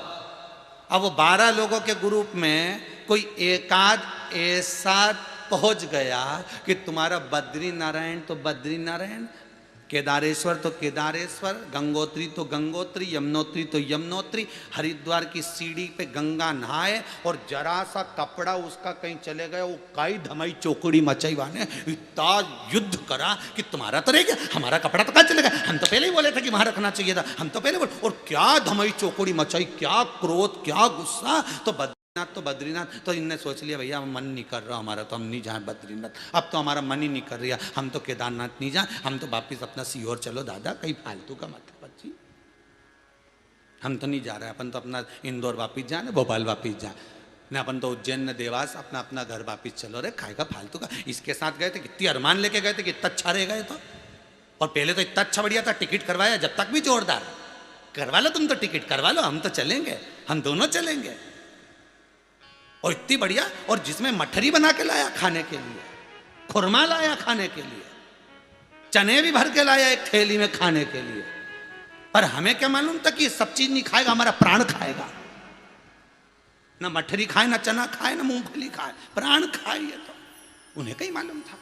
अब वो 12 लोगों के ग्रुप में कोई एकाध ऐसा पहुंच गया कि तुम्हारा बद्री नारायण तो बद्री नारायण, केदारेश्वर तो केदारेश्वर, गंगोत्री तो गंगोत्री, यमुनोत्री तो यमुनोत्री, हरिद्वार की सीढ़ी पे गंगा नहाए और जरा सा कपड़ा उसका कहीं चले गए, वो काई धमाई चौकड़ी मचाई वाने, इतना युद्ध करा कि तुम्हारा तो रह गया, हमारा कपड़ा तो कहाँ चले गया, हम तो पहले ही बोले थे कि वहां रखना चाहिए था, हम तो पहले बोले। और क्या धमाई चौकड़ी मचाई, क्या क्रोध, क्या गुस्सा। तो बद्रीनाथ तो इनने सोच लिया भैया मन नहीं कर रहा हमारा, तो हम नहीं जाए बद्रीनाथ, अब तो हमारा मन ही नहीं कर रहा, हम तो केदारनाथ नहीं जाए, हम तो वापिस अपना सीहोर चलो दादा, कहीं फालतू का मत बच्ची, हम तो नहीं जा रहे, अपन तो अपना इंदौर वापिस जाए ना, भोपाल वापिस जाए ना, अपन तो उज्जैन न देवास अपना अपना घर वापिस चलो रे, खाएगा फालतू का। इसके साथ गए थे, कितनी अरमान लेके गए थे, कितना अच्छा रह गए तो, और पहले तो इतना अच्छा बढ़िया था, टिकट करवाया जब तक भी जोरदार, करवा लो तुम तो टिकट करवा लो, हम तो चलेंगे, हम दोनों चलेंगे, और इतनी बढ़िया, और जिसमें मठरी बना के लाया खाने के लिए, खुरमा लाया खाने के लिए, चने भी भर के लाया एक थैली में खाने के लिए। पर हमें क्या मालूम था कि ये सब चीज नहीं खाएगा, हमारा प्राण खाएगा। ना मठरी खाए, ना चना खाए, ना मूंगफली खाए, प्राण खाए, ये तो उन्हें कहीं मालूम था।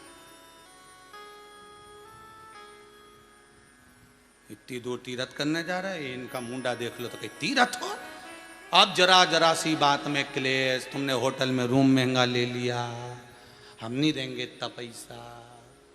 इतनी दूर तीरथ करने जा रहा है, इनका मुंडा देख लो तो कहीं तीरथ हो। अब जरा जरा सी बात में क्लेश, तुमने होटल में रूम महंगा ले लिया, हम नहीं देंगे इतना पैसा,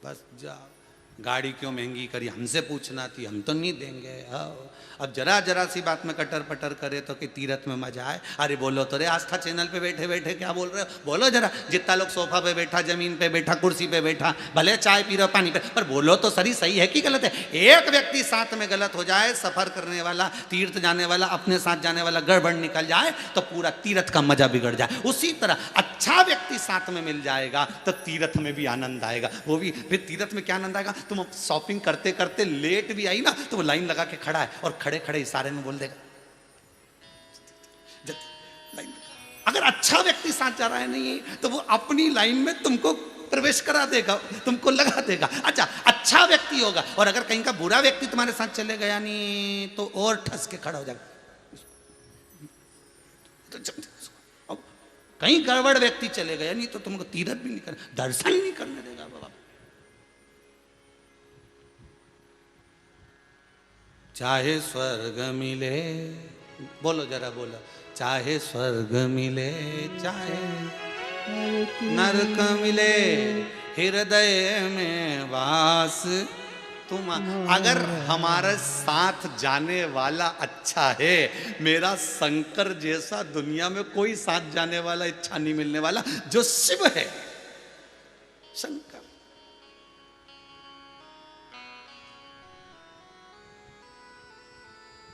बस जाओ। गाड़ी क्यों महंगी करी, हमसे पूछना थी, हम तो नहीं देंगे। हाँ। अब जरा जरा सी बात में कटर पटर करे तो कि तीरथ में मजा आए। अरे बोलो तो रे, आस्था चैनल पे बैठे बैठे क्या बोल रहे हो, बोलो जरा। जितना लोग सोफा पे बैठा, जमीन पे बैठा, कुर्सी पे बैठा, भले चाय पी रहे हो, पानी पे, पर बोलो तो सही है कि गलत है। एक व्यक्ति साथ में गलत हो जाए, सफर करने वाला, तीर्थ जाने वाला, अपने साथ जाने वाला गड़बड़ निकल जाए तो पूरा तीर्थ का मजा बिगड़ जाए। उसी तरह अच्छा व्यक्ति साथ में मिल जाएगा तो तीर्थ में भी आनंद आएगा। वो भी फिर तीर्थ में क्या आनंद आएगा, तुम शॉपिंग करते करते लेट भी आई ना तो वो लाइन लगा के खड़ा है और खड़े खड़े इशारे में बोल देगा लाइन। अगर अच्छा व्यक्ति साथ जा रहा है नहीं तो वो अपनी लाइन में तुमको प्रवेश करा देगा, तुमको लगा देगा। अच्छा व्यक्ति होगा। और अगर कहीं का बुरा व्यक्ति तुम्हारे साथ चले गया नहीं तो और ठस के खड़ा हो जाएगा। तो कहीं गड़बड़ व्यक्ति चले गया नहीं तो तुमको तीर्थ भी नहीं करना, दर्शन ही नहीं करने देगा बाबा। चाहे स्वर्ग मिले, बोलो जरा बोलो, चाहे स्वर्ग मिले चाहे नरक मिले, हृदय में वास तुम। अगर हमारे साथ जाने वाला अच्छा है, मेरा शंकर जैसा दुनिया में कोई साथ जाने वाला इच्छा नहीं मिलने वाला, जो शिव है शंकर।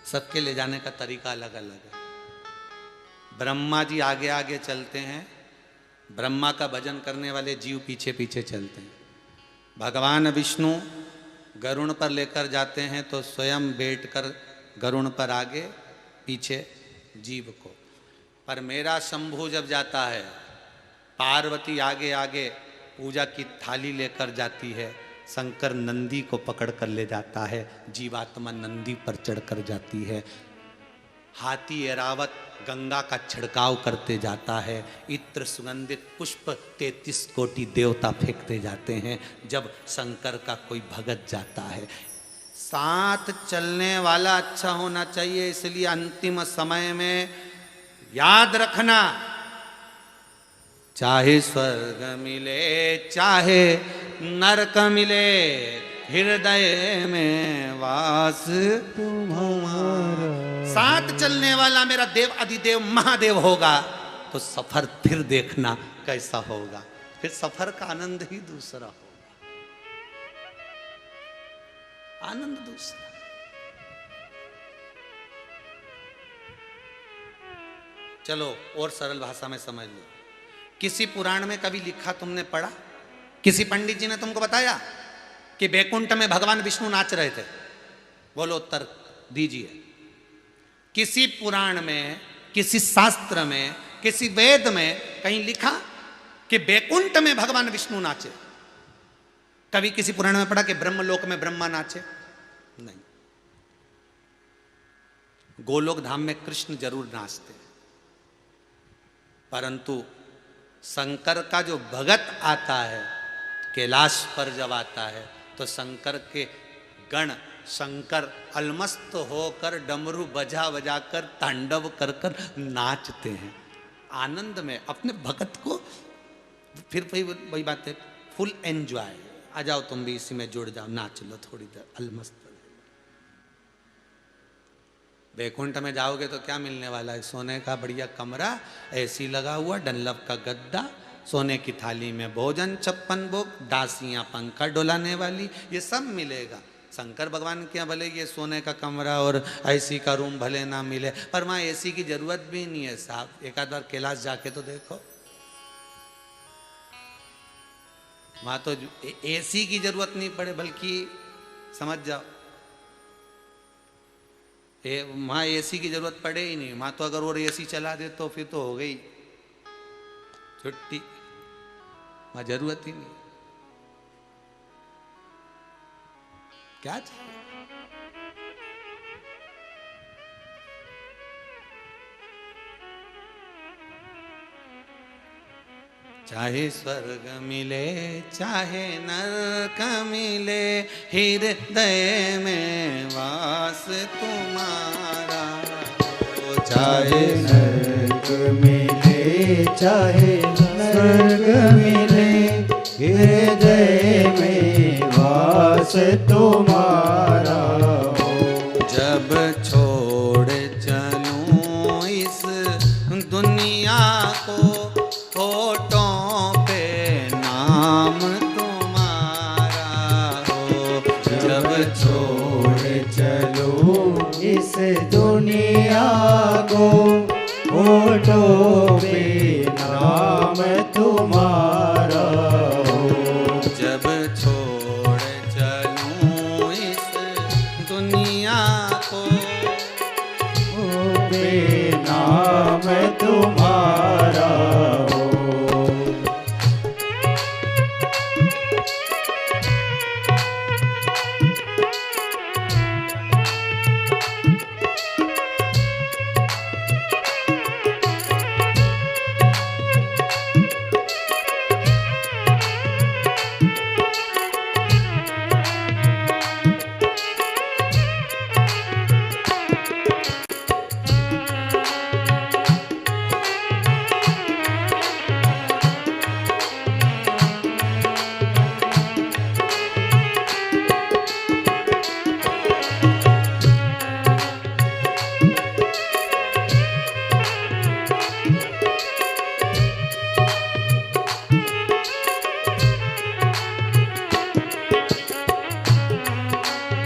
सबके ले जाने का तरीका अलग अलग है। ब्रह्मा जी आगे आगे चलते हैं, ब्रह्मा का भजन करने वाले जीव पीछे पीछे चलते हैं। भगवान विष्णु गरुण पर लेकर जाते हैं तो स्वयं बैठकर गरुण पर आगे, पीछे जीव को। पर मेरा शंभु जब जाता है, पार्वती आगे आगे पूजा की थाली लेकर जाती है, शंकर नंदी को पकड़ कर ले जाता है, जीवात्मा नंदी पर चढ़कर जाती है। हाथी एरावत गंगा का छिड़काव करते जाता है, इत्र सुगंधित पुष्प 33 कोटि देवता फेंकते जाते हैं जब शंकर का कोई भगत जाता है। साथ चलने वाला अच्छा होना चाहिए, इसलिए अंतिम समय में याद रखना, चाहे स्वर्ग मिले चाहे नरक मिले, हृदय में वास तुम्हारा। साथ चलने वाला मेरा देव अधिदेव महादेव होगा तो सफर फिर देखना कैसा होगा, फिर सफर का आनंद ही दूसरा होगा, आनंद दूसरा। चलो और सरल भाषा में समझ लो। किसी पुराण में कभी लिखा तुमने पढ़ा, किसी पंडित जी ने तुमको बताया कि बैकुंठ में भगवान विष्णु नाच रहे थे? बोलो उत्तर दीजिए। किसी पुराण में, किसी शास्त्र में, किसी वेद में कहीं लिखा कि बैकुंठ में भगवान विष्णु नाचे? कभी किसी पुराण में पढ़ा कि ब्रह्मलोक में ब्रह्मा नाचे? नहीं। गोलोक धाम में कृष्ण जरूर नाचते, परंतु शंकर का जो भगत आता है कैलाश पर जब आता है तो शंकर के गण, शंकर अलमस्त होकर डमरू बजा बजा कर तांडव कर कर नाचते हैं आनंद में अपने भगत को। फिर वही बात है, फुल एंजॉय। आ जाओ तुम भी इसी में जुड़ जाओ, नाच लो थोड़ी देर, अलमस्त। बैकुंठ में जाओगे तो क्या मिलने वाला है? सोने का बढ़िया कमरा, एसी लगा हुआ, डनलप का गद्दा, सोने की थाली में भोजन, 56 भोग, दासियां पंखा डुलाने वाली, ये सब मिलेगा। शंकर भगवान के यहाँ भले ये सोने का कमरा और एसी का रूम भले ना मिले, पर वहाँ एसी की जरूरत भी नहीं है साहब। एक आध बार कैलाश जाके तो देखो, वहाँ तो एसी की जरूरत नहीं पड़े, बल्कि समझ जाओ वहाँ एसी की जरूरत पड़े ही नहीं। वहाँ तो अगर और एसी चला दे तो फिर तो हो गई छुट्टी, वहाँ जरूरत ही नहीं। क्या चाहिए? चाहे स्वर्ग मिले चाहे नरक मिले, हृदय में वास तुम्हारा। चाहे नरक मिले चाहे स्वर्ग मिले, हृदय में वास वास तुम्हारा हो। जब छोड़ चलूं इस दुनिया को, होठों पे नाम तुम्हारा हो। जब छोड़ चलो इस दुनिया को, होठों पे नाम तुम्हारा हो। जब छोड़ चलूं इस दुनिया को, पे नाम तुम्हारा हो।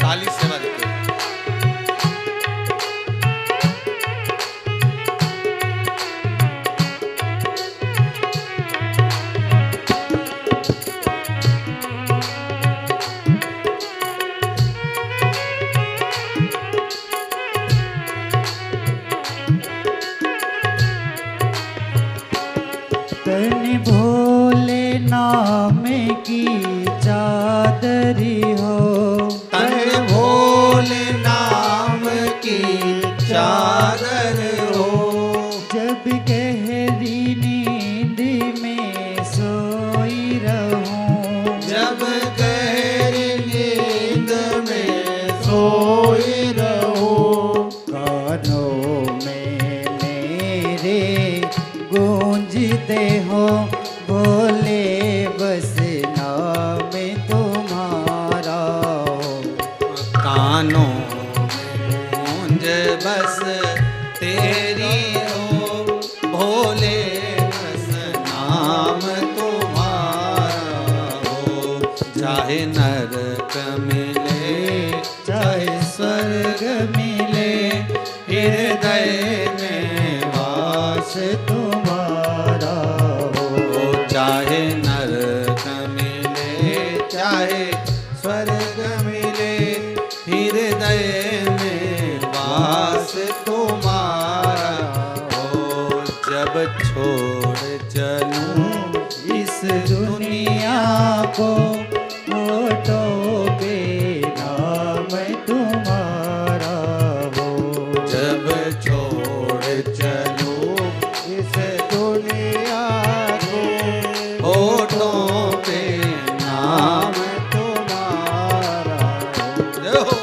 ताली से बज के। तन भोले नाम की चादरी हो। तन भोले नाम की चादर हो। जब गहरी नींद में सोई रहूं, जब गहरी नींद में सोई रहूं, कानों में मेरे गूंजते हो भोले बस नाम तुम्हारा हो। कानों में गूंज बस तेरी हो, भोले बस नाम तुम्हारा हो। चाहे नरक मिले चाहे स्वर्ग मिले, हृदय में वास तुम्हारा हो। चाहे नरक मिले चाहे स्वर्ग मिले, हृदय में वास तुम्हारा हो। जब छोड़ चलूं इस दुनिया को, होठों पे नाम तुम्हारा हो। जब छोड़ चलूं इस दुनिया को, होठों पे नाम नाम तुम्हारा हो। जय हो।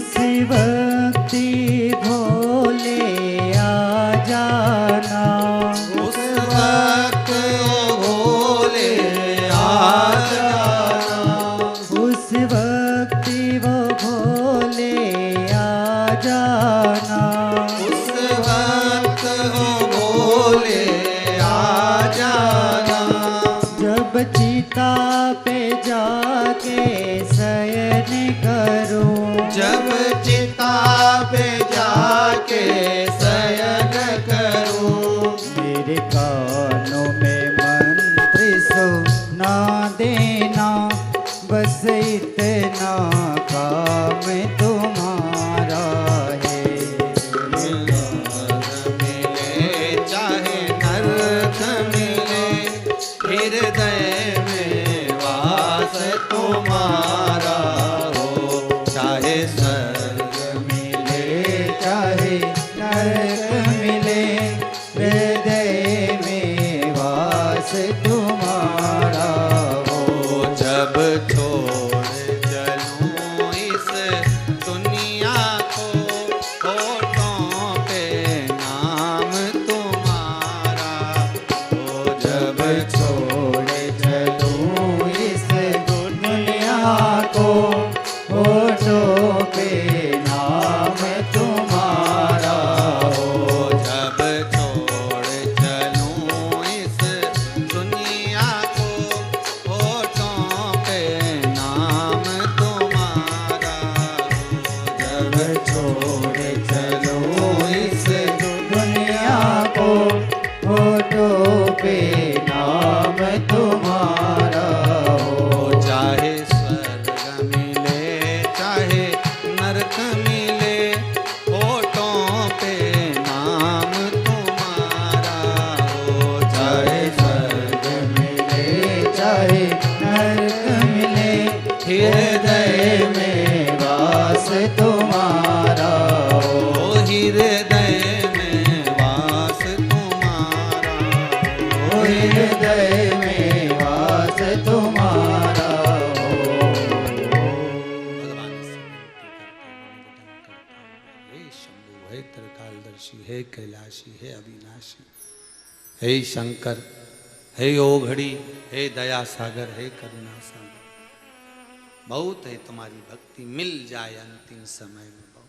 उस वक्त भोले आ जाना, उस वक्त ओ भोले आ जाना, उस वक्त वो भोले आ जाना, उस वक्त ओ भोले आ जाना। जब चिता पे जाके शयन करूं, जब चिता पे जाके शयन करूं, मेरे कानों में मंत्र सुना देना, बस इतना काम तुम्हारा है। मिले चाहे नर्क मिले, हृदय में वास तुम्हारा हो, चाहे स्वर्ग मिले चाहे नरक मिले, हृदय में वास तुम्हारा हो। हो। जब छोड़ चलूं इस दुनिया को, होठों पे नाम तुम्हारा हो। जब छोड़ चलूं इस दुनिया को, होठों पे नाम तुम्हारा हो। जब छोड़ चलूं इस दुनिया को, होठों पे नाम तुम्हारा हो। जब छोड़ चलूं इस दुनिया को, होठों पे नाम तुम्हारा हो। चाहे स्वर्ग मिले चाहे नरक मिले, होठों पे नाम तुम्हारा हो। चाहे स्वर्ग मिले चाहे नरक मिले, हृदय में वास तुम्हारा हो। हृदय में वास तुम्हारा हो। हृदय में वास तुम्हारा हो। भगवान से विनती करते हैं, हे शंभु, हे त्रिकालदर्शी, हे कैलाशी, हे अविनाशी, हे शंकर, हे ओघड़ी, हे दया सागर, हे करुणा सागर, बहुत है तुम्हारी भक्ति, मिल जाए अंतिम समय में बहुत।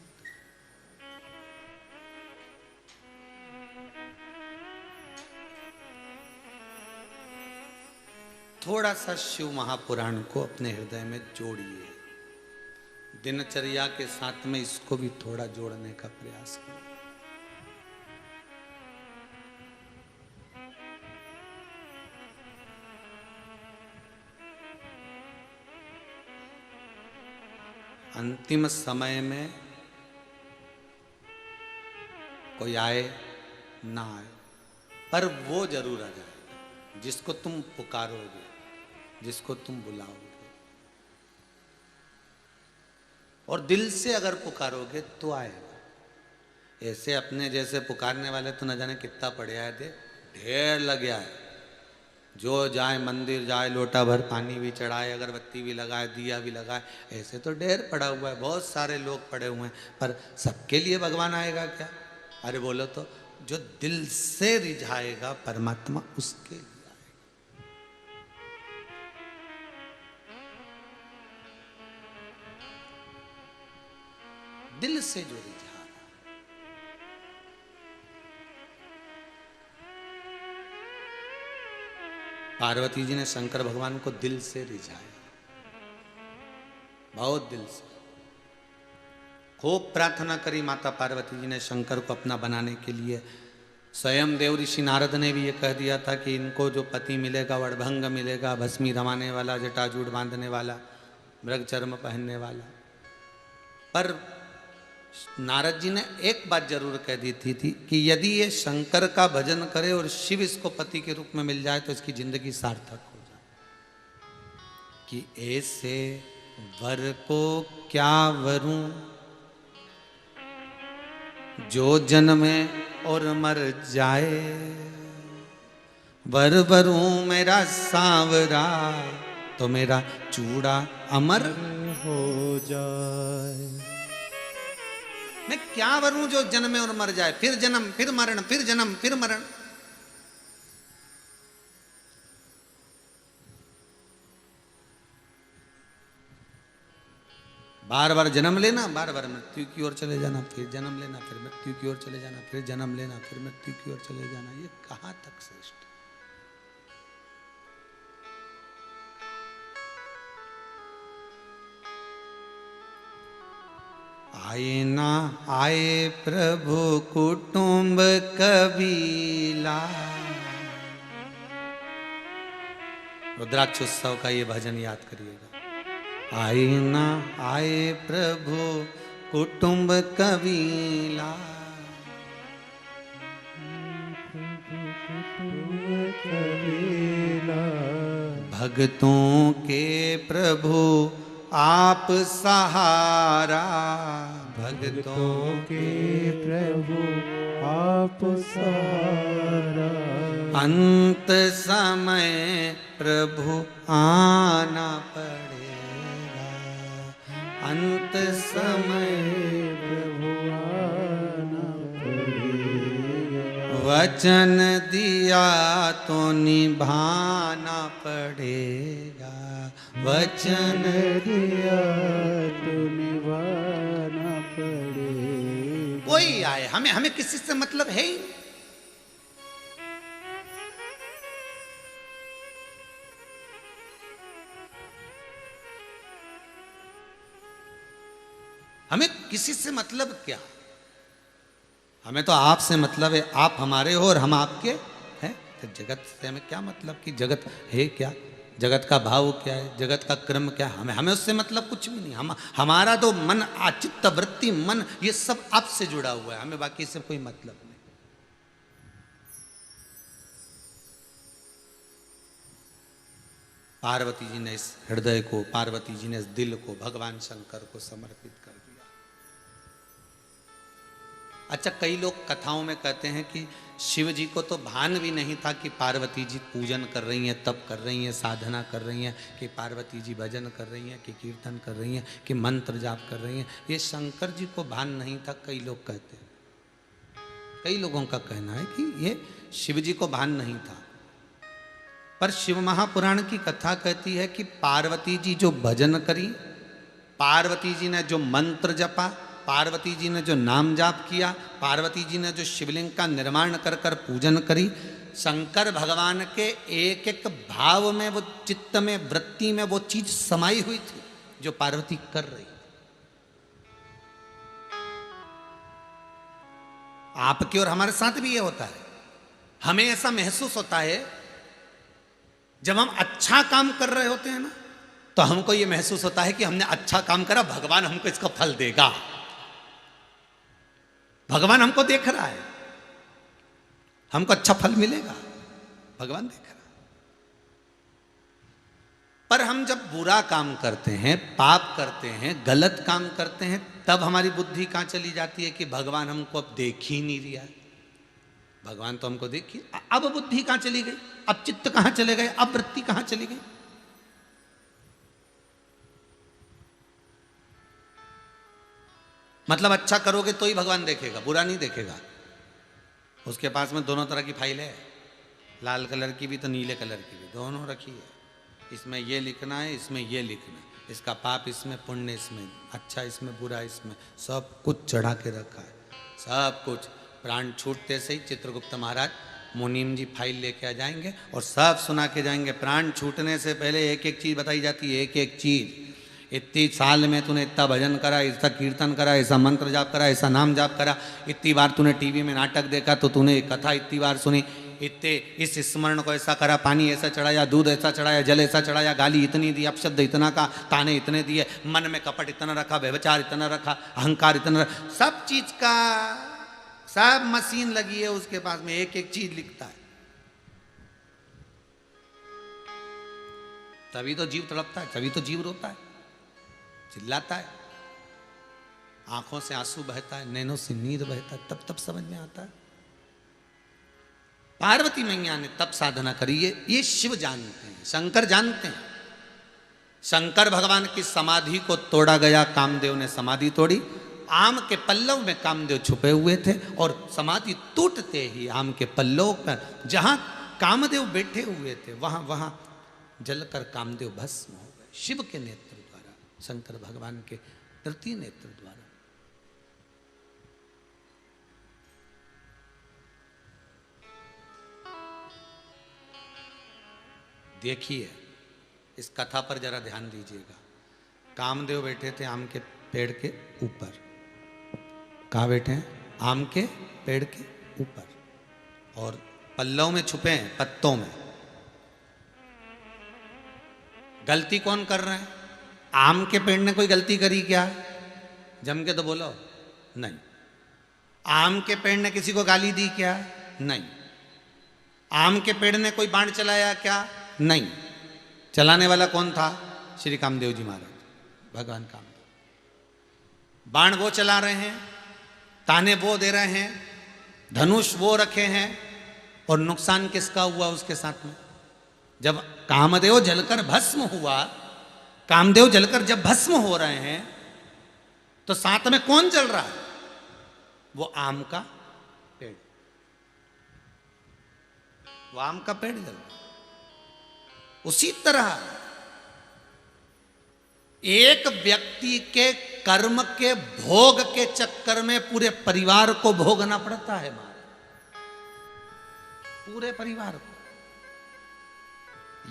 थोड़ा सा शिव महापुराण को अपने हृदय में जोड़िए, दिनचर्या के साथ में इसको भी थोड़ा जोड़ने का प्रयास करें। अंतिम समय में कोई आए ना आए, पर वो जरूर आ जाएगा जिसको तुम पुकारोगे, जिसको तुम बुलाओगे, और दिल से अगर पुकारोगे तो आएगा। ऐसे अपने जैसे पुकारने वाले तो न जाने कितना पड़े आए थे, ढेर लग गया है। जो जाए मंदिर जाए, लोटा भर पानी भी चढ़ाए, अगरबत्ती भी लगाए, दिया भी लगाए, ऐसे तो ढेर पड़ा हुआ है, बहुत सारे लोग पड़े हुए हैं, पर सबके लिए भगवान आएगा क्या? अरे बोलो तो, जो दिल से रिझाएगा परमात्मा, उसके लिए आएगा। दिल से जो रिझा, पार्वती जी ने शंकर भगवान को दिल से रिझाया, बहुत दिल से खूब प्रार्थना करी माता पार्वती जी ने शंकर को अपना बनाने के लिए। स्वयं देव ऋषि नारद ने भी ये कह दिया था कि इनको जो पति मिलेगा वड़भंग मिलेगा, भस्मी रमाने वाला, जटाजूट बांधने वाला, मृग चर्म पहनने वाला। पर नारद जी ने एक बात जरूर कह दी थी कि यदि ये शंकर का भजन करे और शिव इसको पति के रूप में मिल जाए तो इसकी जिंदगी सार्थक हो जाए। कि ऐसे वर को क्या वरूं जो जन्मे और मर जाए, वर वरूं मेरा सांवरा तो मेरा चूड़ा अमर हो जाए। मैं क्या वरूं जो जन्मे और मर जाए, फिर जन्म फिर मरण, फिर जन्म फिर मरण। बार बार जन्म लेना, बार बार मृत्यु की ओर चले जाना, फिर जन्म लेना, फिर मृत्यु की ओर चले जाना, फिर जन्म लेना, फिर मृत्यु की ओर चले जाना, ये कहां तक श्रेष्ठ? आए ना आए प्रभु कुटुंब कबीला। रुद्राक्ष उत्सव का ये भजन याद करिएगा। आए ना आए प्रभु कुटुंब कबीला, भक्तों के प्रभु आप सहारा, भक्तों के प्रभु आप सहारा। अंत समय प्रभु आना पड़ेगा, अंत समय प्रभु आना पड़ेगा। वचन दिया तो निभाना पड़ेगा, वचन दिया तो निभाना पड़ेगा। कोई आए, हमें हमें किसी से मतलब है ही। हमें किसी से मतलब क्या, हमें तो आपसे मतलब है। आप हमारे हो और हम आपके हैं। तो जगत से हमें क्या मतलब कि जगत है क्या, जगत का भाव क्या है, जगत का क्रम क्या है, हमें उससे मतलब कुछ भी नहीं। हमारा तो मन, आचित्त वृत्ति, मन, ये सब आपसे जुड़ा हुआ है, हमें बाकी से कोई मतलब नहीं। पार्वती जी ने इस हृदय को, पार्वती जी ने इस दिल को भगवान शंकर को समर्पित कर दिया। अच्छा, कई लोग कथाओं में कहते हैं कि शिव जी को तो भान भी नहीं था कि पार्वती जी पूजन कर रही हैं, तप कर रही हैं, साधना कर रही हैं, कि पार्वती जी भजन कर रही हैं, कि कीर्तन कर रही हैं, कि मंत्र जाप कर रही हैं। ये शंकर जी को भान नहीं था, कई लोग कहते हैं। कई लोगों का कहना है कि ये शिव जी को भान नहीं था। पर शिव महापुराण की कथा कहती है कि पार्वती जी जो भजन करी, पार्वती जी ने जो मंत्र जपा, पार्वती जी ने जो नाम जाप किया, पार्वती जी ने जो शिवलिंग का निर्माण कर कर पूजन करी, शंकर भगवान के एक एक भाव में, वो चित्त में, वृत्ति में वो चीज समाई हुई थी जो पार्वती कर रही। आपके और हमारे साथ भी ये होता है। हमें ऐसा महसूस होता है जब हम अच्छा काम कर रहे होते हैं ना, तो हमको ये महसूस होता है कि हमने अच्छा काम करा, भगवान हमको इसका फल देगा, भगवान हमको देख रहा है, हमको अच्छा फल मिलेगा, भगवान देख रहा है। पर हम जब बुरा काम करते हैं, पाप करते हैं, गलत काम करते हैं, तब हमारी बुद्धि कहां चली जाती है कि भगवान हमको अब देख ही नहीं रहा है। भगवान तो हमको देखिए, अब बुद्धि कहां चली गई, अब चित्त कहां चले गए, अब वृत्ति कहां चली गई। मतलब अच्छा करोगे तो ही भगवान देखेगा, बुरा नहीं देखेगा। उसके पास में दोनों तरह की फाइल है, लाल कलर की भी तो नीले कलर की भी, दोनों रखी है। इसमें ये लिखना है, इसमें ये लिखना है, इसका पाप इसमें, पुण्य इसमें, अच्छा इसमें, बुरा इसमें, सब कुछ चढ़ा के रखा है, सब कुछ। प्राण छूटते से ही चित्रगुप्त महाराज मुनीम जी फाइल लेके आ जाएंगे और सब सुना के जाएंगे। प्राण छूटने से पहले एक एक चीज बताई जाती है, एक एक चीज। इतनी साल में तूने इतना भजन करा, ऐसा कीर्तन करा, ऐसा मंत्र जाप करा, ऐसा नाम जाप करा, इतनी बार तूने टीवी में नाटक देखा तो तूने कथा इतनी बार सुनी, इतने इस स्मरण को ऐसा करा, पानी ऐसा चढ़ाया, दूध ऐसा चढ़ाया, जल ऐसा चढ़ाया, गाली इतनी दी, अपशब्द इतना का, ताने इतने दिए, मन में कपट इतना रखा, व्यभिचार इतना रखा, अहंकार इतना रखा, सब चीज का सब मशीन लगी है उसके पास में, एक एक चीज लिखता है। तभी तो जीव तड़पता है, तभी तो जीव रोता है, चिल्लाता है, आंखों से आंसू बहता है, नैनों से नीर बहता है, तब समझ में आता है। पार्वती मैया ने तब साधना करी, ये शिव जानते हैं, शंकर जानते हैं। शंकर भगवान की समाधि को तोड़ा गया, कामदेव ने समाधि तोड़ी आम के पल्लव में कामदेव छुपे हुए थे और समाधि टूटते ही आम के पल्लव पर जहां कामदेव बैठे हुए थे वहां वहां जलकर कामदेव भस्म हो गए, शिव के नेत्र द्वारा, शंकर भगवान के तृतीय नेत्र द्वारा। देखिए इस कथा पर जरा ध्यान दीजिएगा। कामदेव बैठे थे आम के पेड़ के ऊपर। कहाँ बैठे हैं? आम के पेड़ के ऊपर, और पल्लव में छुपे हैं, पत्तों में। गलती कौन कर रहे हैं? आम के पेड़ ने कोई गलती करी क्या? जम के तो बोलो। नहीं। आम के पेड़ ने किसी को गाली दी क्या? नहीं। आम के पेड़ ने कोई बाण चलाया क्या? नहीं। चलाने वाला कौन था? श्री कामदेव जी महाराज, भगवान कामदेव। बाण वो चला रहे हैं, ताने वो दे रहे हैं, धनुष वो रखे हैं, और नुकसान किसका हुआ उसके साथ में? जब कामदेव जलकर भस्म हुआ, कामदेव जलकर जब भस्म हो रहे हैं, तो साथ में कौन जल रहा है? वो आम का पेड़। वो आम का पेड़ जल रहा है। उसी तरह एक व्यक्ति के कर्म के भोग के चक्कर में पूरे परिवार को भोगना पड़ता है महाराज, पूरे परिवार को।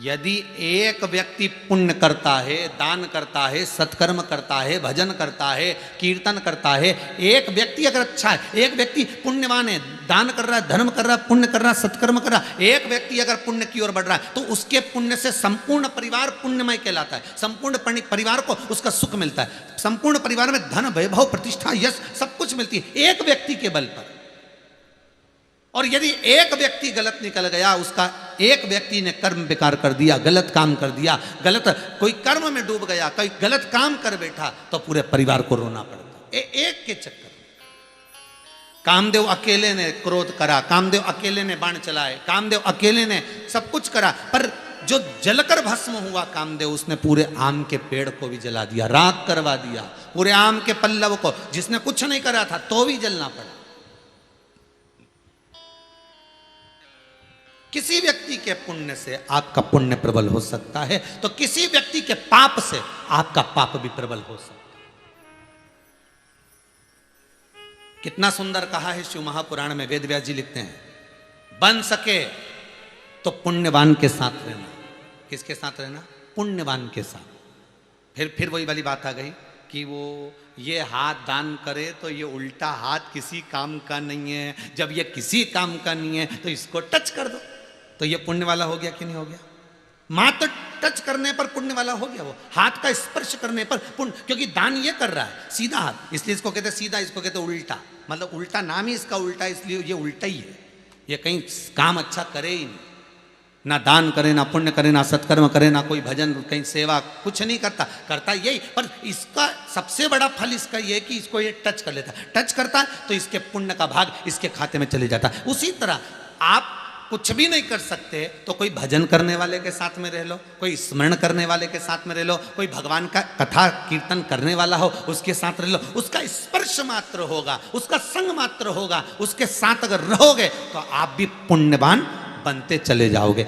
यदि एक व्यक्ति पुण्य करता है, दान करता है, सत्कर्म करता है, भजन करता है, कीर्तन करता है, एक व्यक्ति अगर अच्छा है, एक व्यक्ति पुण्यवान है, दान कर रहा है, धर्म कर रहा है, पुण्य कर रहा है, सत्कर्म कर रहा है, एक व्यक्ति अगर पुण्य की ओर बढ़ रहा है, तो उसके पुण्य से संपूर्ण परिवार पुण्यमय कहलाता है। संपूर्ण परिवार को उसका सुख मिलता है। संपूर्ण परिवार में धन, वैभव, प्रतिष्ठा, यश सब कुछ मिलती है एक व्यक्ति के बल पर। और यदि एक व्यक्ति गलत निकल गया, उसका एक व्यक्ति ने कर्म बेकार कर दिया, गलत काम कर दिया, गलत कोई कर्म में डूब गया, कोई गलत काम कर बैठा, तो पूरे परिवार को रोना पड़ता। एक के चक्कर में। कामदेव अकेले ने क्रोध करा, कामदेव अकेले ने बाण चलाए, कामदेव अकेले ने सब कुछ करा, पर जो जलकर भस्म हुआ कामदेव, उसने पूरे आम के पेड़ को भी जला दिया, राख करवा दिया, पूरे आम के पल्लव को, जिसने कुछ नहीं करा था तो भी जलना पड़ा। किसी व्यक्ति के पुण्य से आपका पुण्य प्रबल हो सकता है, तो किसी व्यक्ति के पाप से आपका पाप भी प्रबल हो सकता है। कितना सुंदर कहा है शिव महापुराण में, वेद व्यास जी लिखते हैं, बन सके तो पुण्यवान के साथ रहना। किसके साथ रहना? पुण्यवान के साथ। फिर वही वाली बात आ गई कि वो ये हाथ दान करे तो ये उल्टा हाथ किसी काम का नहीं है, जब ये किसी काम का नहीं है तो इसको टच कर दो, तो ये पुण्य वाला हो गया कि नहीं हो गया? मात्र टच करने पर पुण्य वाला हो गया, वो हाथ का स्पर्श करने पर पुण्य, क्योंकि दान ये कर रहा है सीधा हाथ, इसलिए इसको कहते सीधा, इसको कहते उल्टा। मतलब उल्टा नाम ही इसका उल्टा, इसलिए ये उल्टा ही है। ये कहीं काम अच्छा करे ही नहीं, ना दान करे, ना पुण्य करे, ना सत्कर्म करे, ना कोई भजन, कहीं सेवा, कुछ नहीं करता यही। पर इसका सबसे बड़ा फल इसका ये कि इसको ये टच कर लेता, टच करता तो इसके पुण्य का भाग इसके खाते में चले जाता। उसी तरह आप कुछ भी नहीं कर सकते तो कोई भजन करने वाले के साथ में रह लो, कोई स्मरण करने वाले के साथ में रह लो, कोई भगवान का कथा कीर्तन करने वाला हो उसके साथ रह लो, उसका स्पर्श मात्र होगा, उसका संग मात्र होगा, उसके साथ अगर रहोगे तो आप भी पुण्यवान बनते चले जाओगे।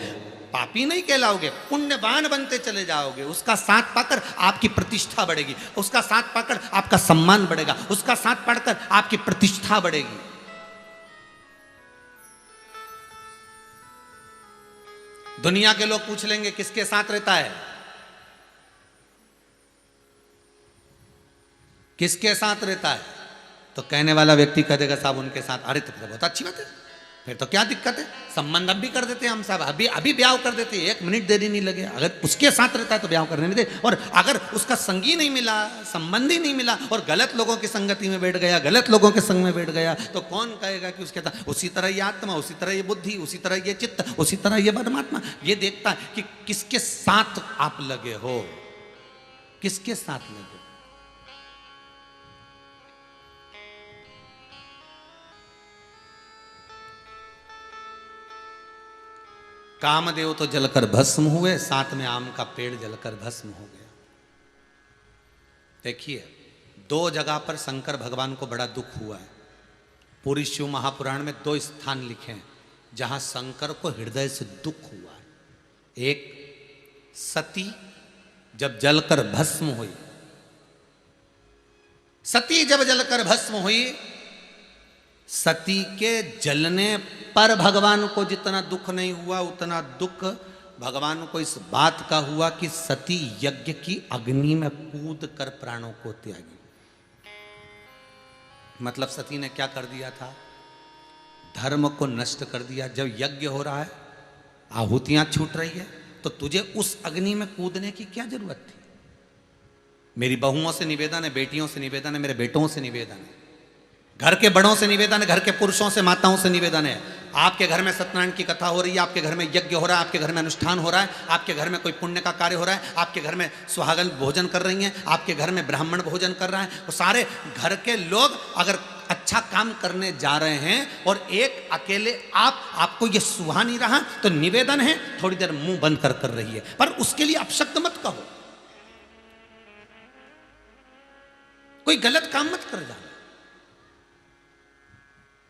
पापी नहीं कहलाओगे, पुण्यवान बनते चले जाओगे। उसका साथ पाकर आपकी प्रतिष्ठा बढ़ेगी, उसका साथ पाकर आपका सम्मान बढ़ेगा, उसका साथ पाकर आपकी प्रतिष्ठा बढ़ेगी। दुनिया के लोग पूछ लेंगे किसके साथ रहता है, किसके साथ रहता है, तो कहने वाला व्यक्ति कह देगा साहब उनके साथ। अरे तो बहुत अच्छी बात है, फिर तो क्या दिक्कत है, संबंध अब भी कर देते हैं हम साहब, अभी ब्याह कर देते हैं, 1 मिनट देरी नहीं लगे। अगर उसके साथ रहता है तो ब्याह करने नहीं दे, और अगर उसका संगी नहीं मिला, संबंधी नहीं मिला, और गलत लोगों की संगति में बैठ गया, गलत लोगों के संग में बैठ गया, तो कौन कहेगा कि उसके साथ? उसी तरह ये आत्मा, उसी तरह ये बुद्धि, उसी तरह ये चित्त, उसी तरह ये परमात्मा ये देखता है कि किसके साथ आप लगे हो, किसके साथ लगे। कामदेव तो जलकर भस्म हुए, साथ में आम का पेड़ जलकर भस्म हो गया। देखिए दो जगह पर शंकर भगवान को बड़ा दुख हुआ है। पूरी शिव महापुराण में दो स्थान लिखे हैं जहां शंकर को हृदय से दुख हुआ है। एक सती जब जलकर भस्म हुई, सती जब जलकर भस्म हुई, सती के जलने पर भगवान को जितना दुख नहीं हुआ उतना दुख भगवान को इस बात का हुआ कि सती यज्ञ की अग्नि में कूद कर प्राणों को त्यागी। मतलब सती ने क्या कर दिया था? धर्म को नष्ट कर दिया। जब यज्ञ हो रहा है, आहुतियां छूट रही है, तो तुझे उस अग्नि में कूदने की क्या जरूरत थी? मेरी बहुओं से निवेदन है, बेटियों से निवेदन है, मेरे बेटों से निवेदन है, घर के बड़ों से निवेदन है, घर के पुरुषों से, माताओं से निवेदन है। आपके घर में सत्यनारायण की कथा हो रही है, आपके घर में यज्ञ हो रहा है, आपके घर में अनुष्ठान हो रहा है, आपके घर में कोई पुण्य का कार्य हो रहा है, आपके घर में सुहागन भोजन कर रही हैं, आपके घर में ब्राह्मण भोजन कर रहा है, वो सारे घर के लोग अगर अच्छा काम करने जा रहे हैं और एक अकेले आपको ये सुहा नहीं रहा, तो निवेदन है थोड़ी देर मुंह बंद कर रही है, पर उसके लिए अपशब्द मत कहो, कोई गलत काम मत कर जाना।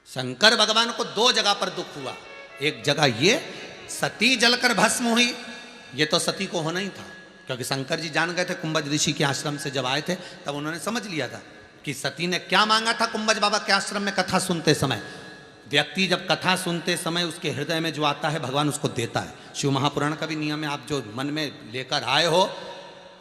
शंकर भगवान को दो जगह पर दुख हुआ। एक जगह ये सती जलकर भस्म हुई, ये तो सती को होना ही था, क्योंकि शंकर जी जान गए थे कुंभज ऋषि के आश्रम से जब आए थे, तब उन्होंने समझ लिया था कि सती ने क्या मांगा था। कुंभज बाबा के आश्रम में कथा सुनते समय, व्यक्ति जब कथा सुनते समय उसके हृदय में जो आता है भगवान उसको देता है। शिव महापुराण का भी नियम है, आप जो मन में लेकर आए हो,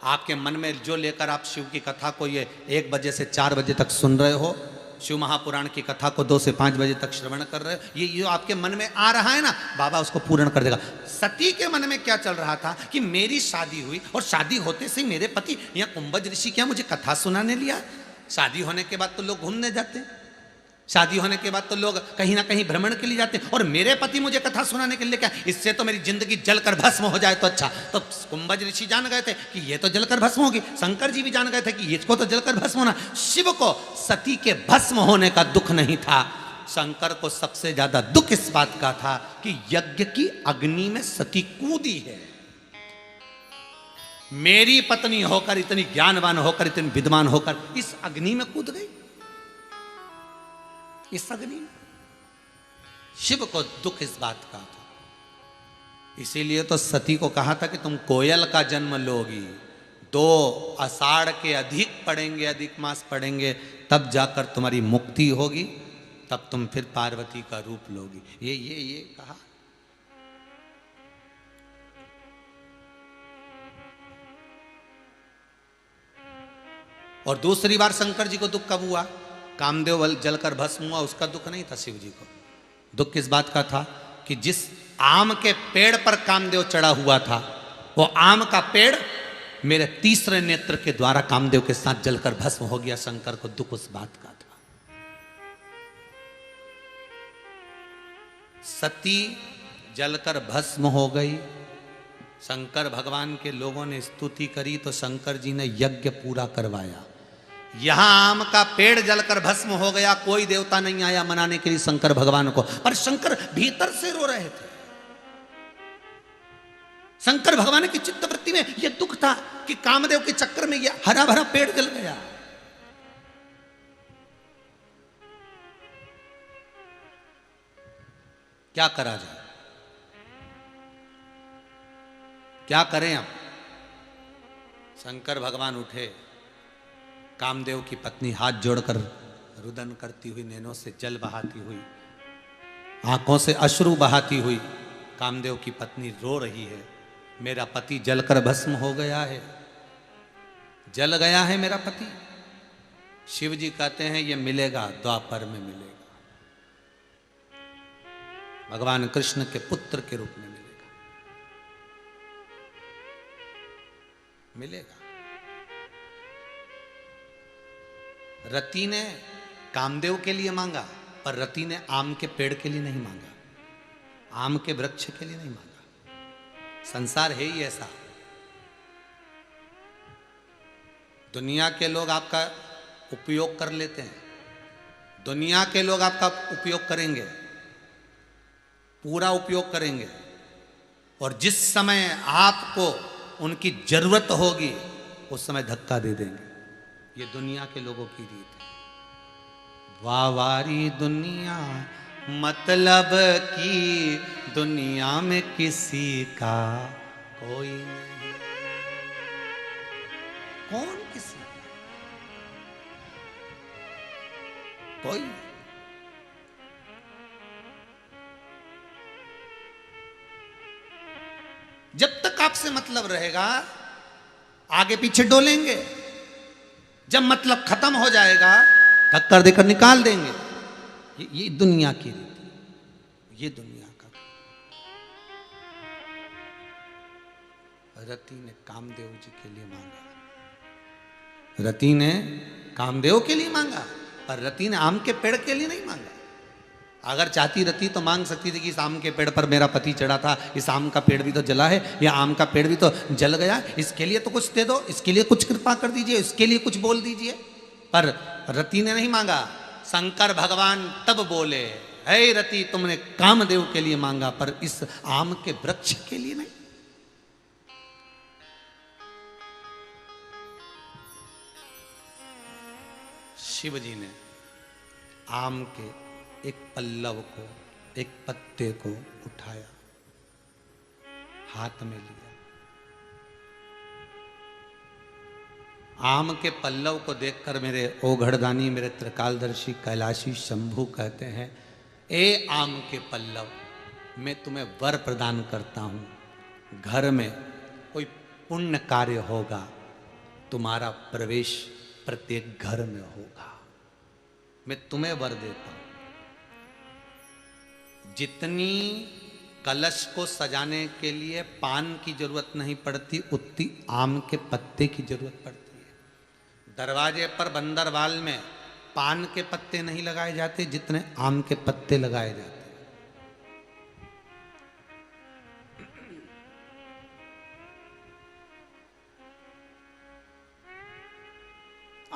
आपके मन में जो लेकर आप शिव की कथा को ये 1 बजे से 4 बजे तक सुन रहे हो, शिव महापुराण की कथा को 2 से 5 बजे तक श्रवण कर रहे हो, ये जो आपके मन में आ रहा है ना, बाबा उसको पूर्ण कर देगा। सती के मन में क्या चल रहा था कि मेरी शादी हुई और शादी होते से मेरे पति यहाँ कुंभज ऋषि क्या मुझे कथा सुनाने लिया। शादी होने के बाद तो लोग घूमने जाते हैं, शादी होने के बाद तो लोग कहीं ना कहीं भ्रमण के लिए जाते हैं, और मेरे पति मुझे कथा सुनाने के लिए क्या, इससे तो मेरी जिंदगी जलकर भस्म हो जाए तो अच्छा। तो कुंभज ऋषि जान गए थे कि ये तो जलकर भस्म होगी, शंकर जी भी जान गए थे कि इसको तो जलकर भस्म होना। शिव को सती के भस्म होने का दुख नहीं था, शंकर को सबसे ज्यादा दुख इस बात का था कि यज्ञ की अग्नि में सती कूदी है। मेरी पत्नी होकर, इतनी ज्ञानवान होकर, इतनी विद्वान होकर इस अग्नि में कूद गई, इस अग्नि में। शिव को दुख इस बात का था, इसीलिए तो सती को कहा था कि तुम कोयल का जन्म लोगी, 2 आषाढ़ के अधिक पड़ेंगे, अधिक मास पड़ेंगे, तब जाकर तुम्हारी मुक्ति होगी, तब तुम फिर पार्वती का रूप लोगी। ये कहा। और दूसरी बार शंकर जी को दुख कब हुआ? कामदेव जलकर भस्म हुआ, उसका दुख नहीं था शिव जी को। दुख किस बात का था कि जिस आम के पेड़ पर कामदेव चढ़ा हुआ था, वो आम का पेड़ मेरे तीसरे नेत्र के द्वारा कामदेव के साथ जलकर भस्म हो गया। शंकर को दुख उस बात का था। सती जलकर भस्म हो गई, शंकर भगवान के लोगों ने स्तुति करी, तो शंकर जी ने यज्ञ पूरा करवाया। यहां आम का पेड़ जलकर भस्म हो गया, कोई देवता नहीं आया मनाने के लिए शंकर भगवान को, पर शंकर भीतर से रो रहे थे। शंकर भगवान की चित्तवृत्ति में यह दुख था कि कामदेव के चक्कर में यह हरा भरा पेड़ जल गया। क्या करा जाए, क्या करें अब? शंकर भगवान उठे, कामदेव की पत्नी हाथ जोड़कर रुदन करती हुई, नैनों से जल बहाती हुई, आंखों से अश्रु बहाती हुई कामदेव की पत्नी रो रही है, मेरा पति जलकर भस्म हो गया है, जल गया है मेरा पति। शिव जी कहते हैं ये मिलेगा, द्वापर में मिलेगा, भगवान कृष्ण के पुत्र के रूप में मिलेगा। रति ने कामदेव के लिए मांगा, पर रति ने आम के पेड़ के लिए नहीं मांगा, आम के वृक्ष के लिए नहीं मांगा। संसार है ही ऐसा, दुनिया के लोग आपका उपयोग कर लेते हैं, दुनिया के लोग आपका उपयोग करेंगे, पूरा उपयोग करेंगे, और जिस समय आपको उनकी जरूरत होगी उस समय धक्का दे देंगे। ये दुनिया के लोगों की रीत है। वावारी दुनिया मतलब की दुनिया में किसी का कोई नहीं। कौन किसी का? कोई नहीं। जब तक आपसे मतलब रहेगा आगे पीछे डोलेंगे, जब मतलब खत्म हो जाएगा टक्कर देकर निकाल देंगे। ये दुनिया की रीति, ये दुनिया का। रति ने कामदेव जी के लिए मांगा, रति ने कामदेव के लिए मांगा, पर रति ने आम के पेड़ के लिए नहीं मांगा। अगर चाहती रति तो मांग सकती थी कि इस आम के पेड़ पर मेरा पति चढ़ा था, इस आम का पेड़ भी तो जला है, या आम का पेड़ भी तो जल गया, इसके लिए तो कुछ दे दो, इसके लिए कुछ कृपा कर दीजिए, इसके लिए कुछ बोल दीजिए। पर रति ने नहीं मांगा। शंकर भगवान तब बोले, हे रति तुमने कामदेव के लिए मांगा पर इस आम के वृक्ष के लिए नहीं। शिव जी ने आम के एक पल्लव को, एक पत्ते को उठाया, हाथ में लिया। आम के पल्लव को देखकर मेरे ओघड़दानी, मेरे त्रिकालदर्शी कैलाशी शंभू कहते हैं, ए आम के पल्लव, मैं तुम्हें वर प्रदान करता हूं। घर में कोई पुण्य कार्य होगा, तुम्हारा प्रवेश प्रत्येक घर में होगा। मैं तुम्हें वर देता हूं। जितनी कलश को सजाने के लिए पान की जरूरत नहीं पड़ती, उतनी आम के पत्ते की जरूरत पड़ती है। दरवाजे पर बंदरवाल में पान के पत्ते नहीं लगाए जाते जितने आम के पत्ते लगाए जाते।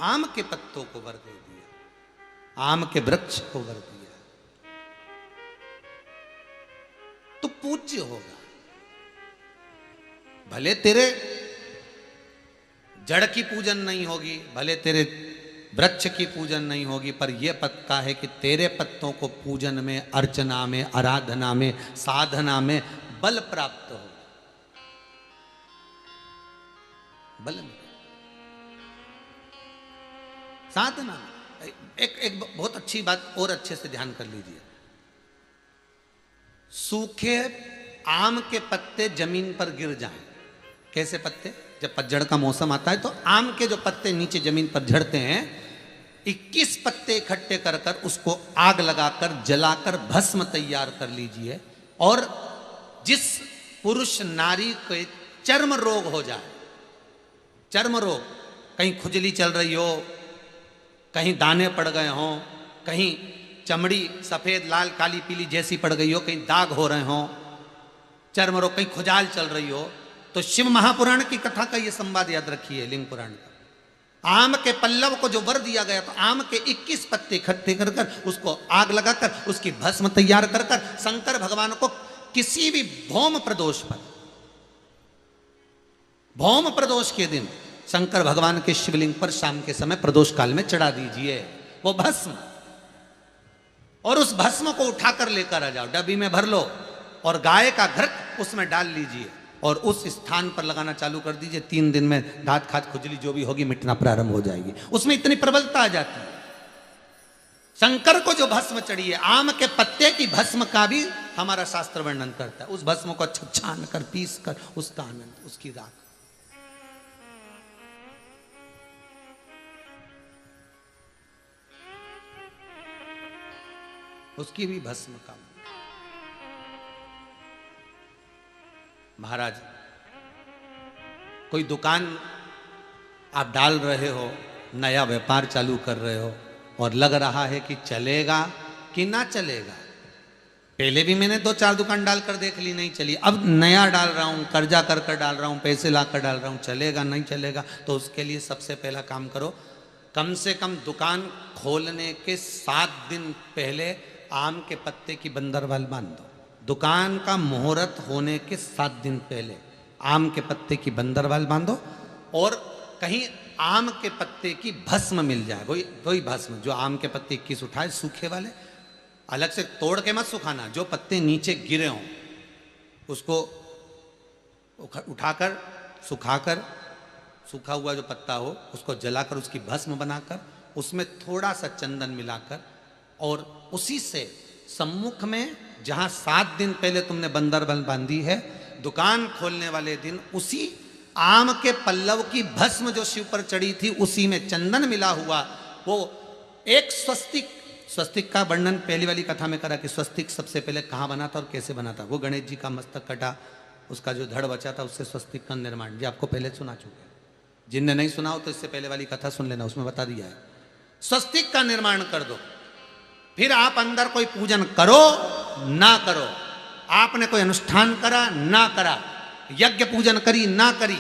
आम के पत्तों को वर दे दिया, आम के वृक्ष को वर दिया, तो पूज्य होगा। भले तेरे जड़ की पूजन नहीं होगी, भले तेरे वृक्ष की पूजन नहीं होगी, पर यह पक्का है कि तेरे पत्तों को पूजन में, अर्चना में, आराधना में, साधना में बल प्राप्त होगा। बल में, साधना। एक बहुत अच्छी बात और अच्छे से ध्यान कर लीजिए। सूखे आम के पत्ते जमीन पर गिर जाएं। कैसे पत्ते? जब पतझड़ का मौसम आता है तो आम के जो पत्ते नीचे जमीन पर झड़ते हैं, 21 पत्ते इकट्ठे कर कर उसको आग लगाकर जलाकर भस्म तैयार कर लीजिए। और जिस पुरुष नारी को चर्म रोग हो जाए, चर्म रोग, कहीं खुजली चल रही हो, कहीं दाने पड़ गए हों, कहीं चमड़ी सफेद लाल काली पीली जैसी पड़ गई हो, कहीं दाग हो रहे हों, चर्म रोग, कहीं खुजाल चल रही हो, तो शिव महापुराण की कथा का यह संवाद याद रखिए, लिंग पुराण का। आम के पल्लव को जो वर दिया गया, तो आम के 21 पत्ते इकट्ठे कर कर उसको आग लगाकर उसकी भस्म तैयार कर कर शंकर भगवान को किसी भी भौम प्रदोष पर, भौम प्रदोष के दिन शंकर भगवान के शिवलिंग पर शाम के समय प्रदोष काल में चढ़ा दीजिए वो भस्म। और उस भस्म को उठाकर लेकर आ जाओ, डब्बी में भर लो और गाय का घृत उसमें डाल लीजिए और उस स्थान पर लगाना चालू कर दीजिए। 3 दिन में दांत खात खुजली जो भी होगी मिटना प्रारंभ हो जाएगी। उसमें इतनी प्रबलता आ जाती है। शंकर को जो भस्म चढ़ी है, आम के पत्ते की भस्म का भी हमारा शास्त्र वर्णन करता है। उस भस्म को अच्छा छान कर, पीस कर, उसका आनंद, उसकी राख, उसकी भी भस्म का। महाराज, कोई दुकान आप डाल रहे हो, नया व्यापार चालू कर रहे हो और लग रहा है कि चलेगा कि ना चलेगा। पहले भी मैंने 2-4 दुकान डालकर देख ली, नहीं चली। अब नया डाल रहा हूं, कर्जा कर कर डाल रहा हूं, पैसे लाकर डाल रहा हूं, चलेगा नहीं चलेगा। तो उसके लिए सबसे पहला काम करो, कम से कम दुकान खोलने के 7 दिन पहले आम के पत्ते की बंदरवाल बांध दो। दुकान का मुहूर्त होने के 7 दिन पहले आम के पत्ते की बंदरवाल बांधो और कहीं आम के पत्ते की भस्म मिल जाए, वही वही भस्म जो आम के पत्ते 21 उठाए सूखे वाले, अलग से तोड़ के मत सुखाना, जो पत्ते नीचे गिरे हों उसको उठाकर सुखाकर, सूखा हुआ जो पत्ता हो उसको जलाकर उसकी भस्म बनाकर उसमें थोड़ा सा चंदन मिलाकर और उसी से सम्मुख में जहां 7 दिन पहले तुमने बंदर बन बांधी है, दुकान खोलने वाले दिन उसी आम के पल्लव की भस्म जो शिव पर चढ़ी थी उसी में चंदन मिला हुआ वो एक स्वस्तिक, स्वस्तिक का वर्णन पहली वाली कथा में करा कि स्वस्तिक सबसे पहले कहाँ बना था और कैसे बना था। वो गणेश जी का मस्तक कटा, उसका जो धड़ बचा था उससे स्वस्तिक का निर्माण, ये आपको पहले सुना चुके हैं। जिनने नहीं सुना हो तो इससे पहले वाली कथा सुन लेना, उसमें बता दिया है। स्वस्तिक का निर्माण कर दो, फिर आप अंदर कोई पूजन करो ना करो, आपने कोई अनुष्ठान करा ना करा, यज्ञ पूजन करी ना करी,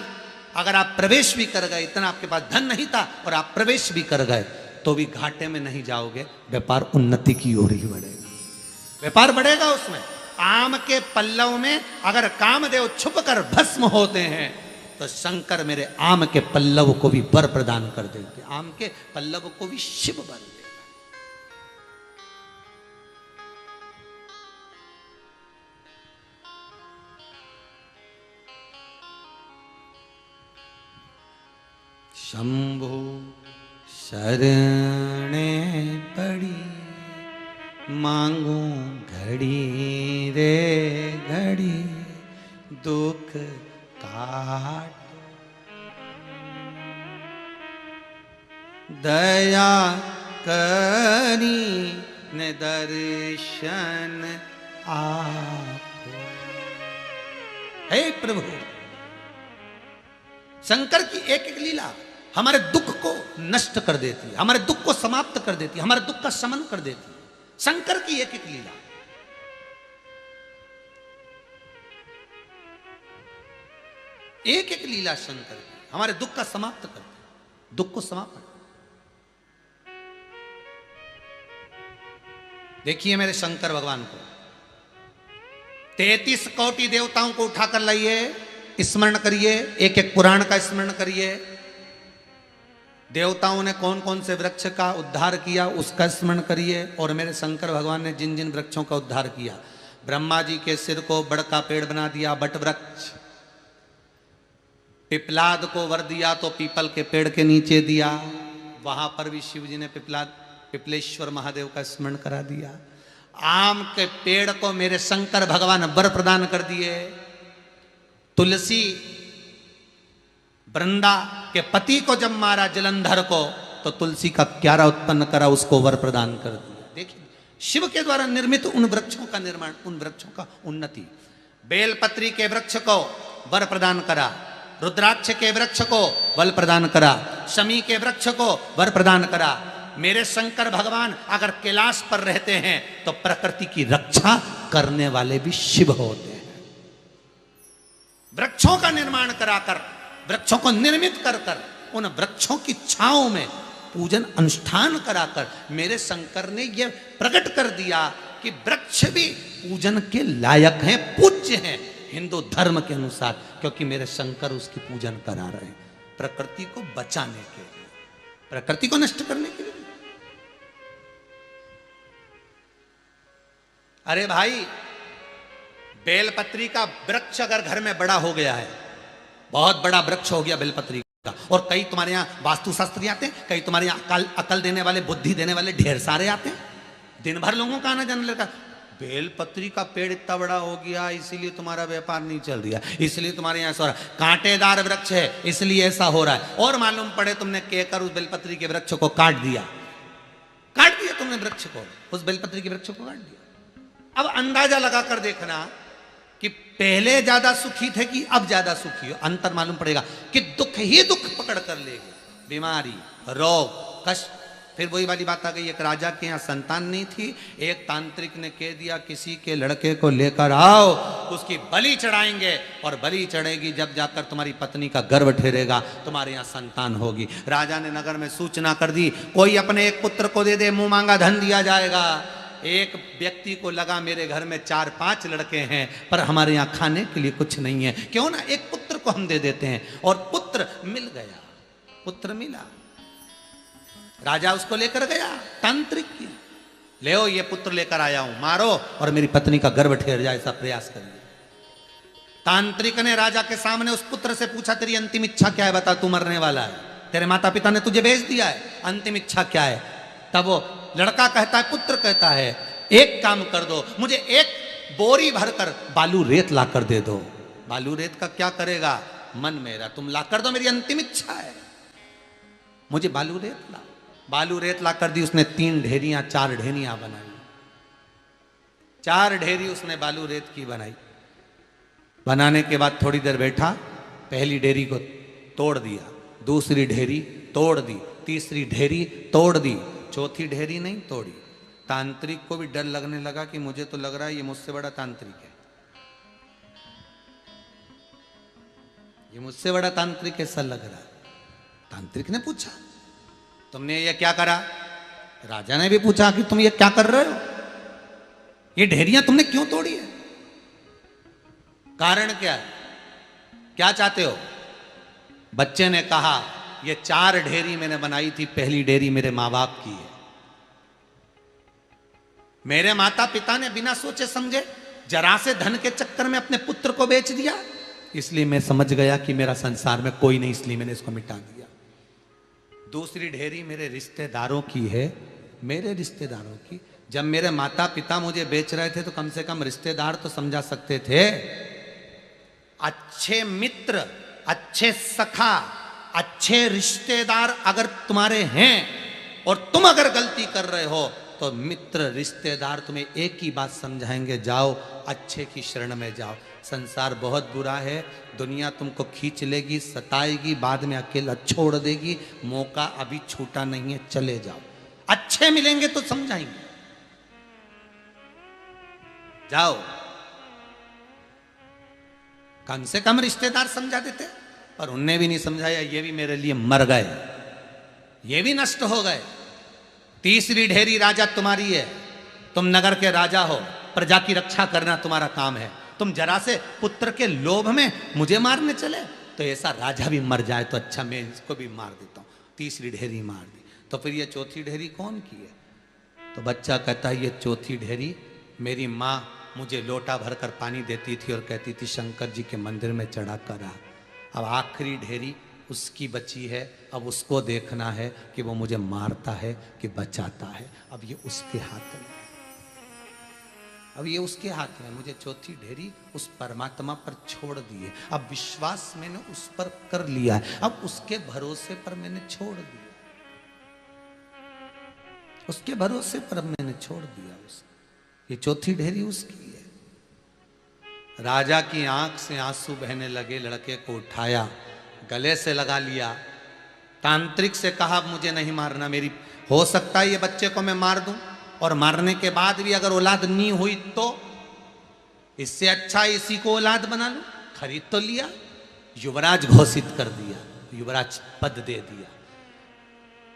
अगर आप प्रवेश भी कर गए, इतना आपके पास धन नहीं था और आप प्रवेश भी कर गए तो भी घाटे में नहीं जाओगे, व्यापार उन्नति की ओर ही बढ़ेगा, व्यापार बढ़ेगा उसमें। आम के पल्लव में अगर कामदेव छुप कर भस्म होते हैं तो शंकर मेरे आम के पल्लव को भी वर प्रदान कर देंगे, आम के पल्लव को भी शिव वर देगा। शंभु शरणे पड़ी मांगू घड़ी रे घड़ी दुख काट, दया करी ने दर्शन आपको। हे प्रभु, शंकर की एक एक लीला हमारे दुख को नष्ट कर देती है, हमारे दुख को समाप्त कर देती है, हमारे दुख का शमन कर देती है। शंकर की एक एक लीला, एक एक लीला शंकर की हमारे दुख का समाप्त करती है, दुख को समाप्त। देखिए मेरे शंकर भगवान को, 33 कोटि देवताओं को उठाकर लाइए, स्मरण करिए, एक एक पुराण का स्मरण करिए। देवताओं ने कौन कौन से वृक्ष का उद्धार किया उसका स्मरण करिए, और मेरे शंकर भगवान ने जिन जिन वृक्षों का उद्धार किया। ब्रह्मा जी के सिर को बड़ का पेड़ बना दिया, बट वृक्ष। पिपलाद को वर दिया तो पीपल के पेड़ के नीचे दिया, वहां पर भी शिव जी ने पिपलेश्वर महादेव का स्मरण करा दिया। आम के पेड़ को मेरे शंकर भगवान वर प्रदान कर दिए। तुलसी वृंदा के पति को जब मारा जलंधर को तो तुलसी का क्यारा उत्पन्न करा, उसको वर प्रदान कर दिया। देखिए शिव के द्वारा निर्मित उन वृक्षों का निर्माण, उन वृक्षों का उन्नति। बेलपत्री के वृक्ष को वर प्रदान करा, रुद्राक्ष के वृक्ष को वर प्रदान करा, शमी के वृक्ष को वर प्रदान करा। मेरे शंकर भगवान अगर कैलाश पर रहते हैं तो प्रकृति की रक्षा करने वाले भी शिव होते हैं। वृक्षों का निर्माण कराकर, वृक्षों को निर्मित कर कर, उन वृक्षों की छांव में पूजन अनुष्ठान कराकर मेरे शंकर ने यह प्रकट कर दिया कि वृक्ष भी पूजन के लायक हैं, पूज्य हैं हिंदू धर्म के अनुसार, क्योंकि मेरे शंकर उसकी पूजन करा रहे हैं प्रकृति को बचाने के लिए, प्रकृति को नष्ट करने के लिए। अरे भाई, बेलपत्री का वृक्ष अगर घर में बड़ा हो गया है, बहुत बड़ा वृक्ष हो गया बेलपत्री का, और कई तुम्हारे यहाँ वास्तुशास्त्री आते हैं, कई तुम्हारे यहाँ अकल देने वाले, बुद्धि देने वाले ढेर सारे आते हैं, दिन भर लोगों का आना जाने लगा। बेलपत्री का पेड़ इतना बड़ा हो गया इसीलिए तुम्हारा व्यापार नहीं चल रहा, इसलिए तुम्हारे यहाँ ऐसा हो रहा है, कांटेदार वृक्ष है इसलिए ऐसा हो रहा है। और मालूम पड़े तुमने कहकर उस बेलपत्री के वृक्ष को काट दिया, काट दिया तुमने वृक्ष को, उस बेलपत्री के वृक्ष को काट दिया। अब अंदाजा लगाकर देखना कि पहले ज्यादा सुखी थे कि अब ज्यादा सुखी हो, अंतर मालूम पड़ेगा कि दुख ही दुख पकड़ कर लेगा, बीमारी, रोग, कष्ट। फिर वही वाली बात आ गई, एक राजा के यहाँ संतान नहीं थी, एक तांत्रिक ने कह दिया किसी के लड़के को लेकर आओ, उसकी बलि चढ़ाएंगे, और बलि चढ़ेगी जब जाकर तुम्हारी पत्नी का गर्भ ठहरेगा, तुम्हारे यहाँ संतान होगी। राजा ने नगर में सूचना कर दी, कोई अपने एक पुत्र को दे दे, मुंह मांगा धन दिया जाएगा। एक व्यक्ति को लगा मेरे घर में 4-5 लड़के हैं पर हमारे यहाँ खाने के लिए कुछ नहीं है, क्यों ना एक पुत्र को हम दे देते हैं, और पुत्र मिल गया। पुत्र मिला। राजा उसको लेकर गया, तांत्रिक की, ले ओ ये पुत्र लेकर आया हूं, मारो और मेरी पत्नी का गर्भ ठहर जाए ऐसा प्रयास करिए। तांत्रिक ने राजा के सामने उस पुत्र से पूछा, तेरी अंतिम इच्छा क्या है, बता, तू मरने वाला है, तेरे माता पिता ने तुझे भेज दिया है, अंतिम इच्छा क्या है? तब वो लड़का कहता है, पुत्र कहता है, एक काम कर दो, मुझे एक बोरी भरकर बालू रेत ला कर दे दो। बालू रेत का क्या करेगा? मन मेरा, तुम ला कर दो, मेरी अंतिम इच्छा है, मुझे बालू रेत ला। बालू रेत ला कर दी उसने, 3 ढेरियां 4 ढेरियां बनाई, 4 ढेरी उसने बालू रेत की बनाई। बनाने के बाद थोड़ी देर बैठा, पहली ढेरी को तोड़ दिया, दूसरी ढेरी तोड़ दी, तीसरी ढेरी तोड़ दी, चौथी ढेरी नहीं तोड़ी। तांत्रिक को भी डर लगने लगा कि मुझे तो लग रहा है ये मुझसे बड़ा तांत्रिक है, ये मुझसे बड़ा तांत्रिक ऐसा लग रहा है। तांत्रिक ने पूछा, तुमने ये क्या करा? राजा ने भी पूछा कि तुम ये क्या कर रहे हो, ये ढेरियां तुमने क्यों तोड़ी है, कारण क्या है, क्या चाहते हो? बच्चे ने कहा, ये 4 ढेरी मैंने बनाई थी, पहली ढेरी मेरे मां बाप की है, मेरे माता पिता ने बिना सोचे समझे जरा से धन के चक्कर में अपने पुत्र को बेच दिया, इसलिए मैं समझ गया कि मेरा संसार में कोई नहीं, इसलिए मैंने इसको मिटा दिया। दूसरी ढेरी मेरे रिश्तेदारों की है, मेरे रिश्तेदारों की। जब मेरे माता पिता मुझे बेच रहे थे तो कम से कम रिश्तेदार तो समझा सकते थे, अच्छे मित्र, अच्छे सखा, अच्छे रिश्तेदार अगर तुम्हारे हैं और तुम अगर गलती कर रहे हो तो मित्र रिश्तेदार तुम्हें एक ही बात समझाएंगे, जाओ अच्छे की शरण में जाओ। संसार बहुत बुरा है, दुनिया तुमको खींच लेगी, सताएगी, बाद में अकेला छोड़ देगी, मौका अभी छूटा नहीं है, चले जाओ। अच्छे मिलेंगे तो समझाएंगे, जाओ। कम से कम रिश्तेदार समझा देते, पर उनने भी नहीं समझाया, ये भी मेरे लिए मर गए, ये भी नष्ट हो गए। तीसरी ढेरी राजा तुम्हारी है, तुम नगर के राजा हो, प्रजा की रक्षा करना तुम्हारा काम है, तुम जरा से पुत्र के लोभ में मुझे मारने चले, तो ऐसा राजा भी मर जाए तो अच्छा, मैं इसको भी मार देता हूं। तीसरी ढेरी मार दी, तो फिर ये चौथी ढेरी कौन की है? तो बच्चा कहता है, ये चौथी ढेरी मेरी माँ मुझे लोटा भरकर पानी देती थी और कहती थी शंकर जी के मंदिर में चढ़ा कर आ। अब आखिरी ढेरी उसकी बची है, अब उसको देखना है कि वो मुझे मारता है कि बचाता है। अब ये उसके हाथ में, अब ये उसके हाथ में। मुझे चौथी ढेरी उस परमात्मा पर छोड़ दी है, अब विश्वास मैंने उस पर कर लिया है, अब उसके भरोसे पर मैंने छोड़ दिया, उसके भरोसे पर मैंने छोड़ दिया उसको। ये चौथी ढेरी उसकी है। राजा की आंख से आंसू बहने लगे, लड़के को उठाया, गले से लगा लिया, तांत्रिक से कहा मुझे नहीं मारना, मेरी हो सकता है ये बच्चे को मैं मार दूं और मारने के बाद भी अगर औलाद नहीं हुई तो इससे अच्छा इसी को औलाद बना लूं। खरीद तो लिया, युवराज घोषित कर दिया, युवराज पद दे दिया।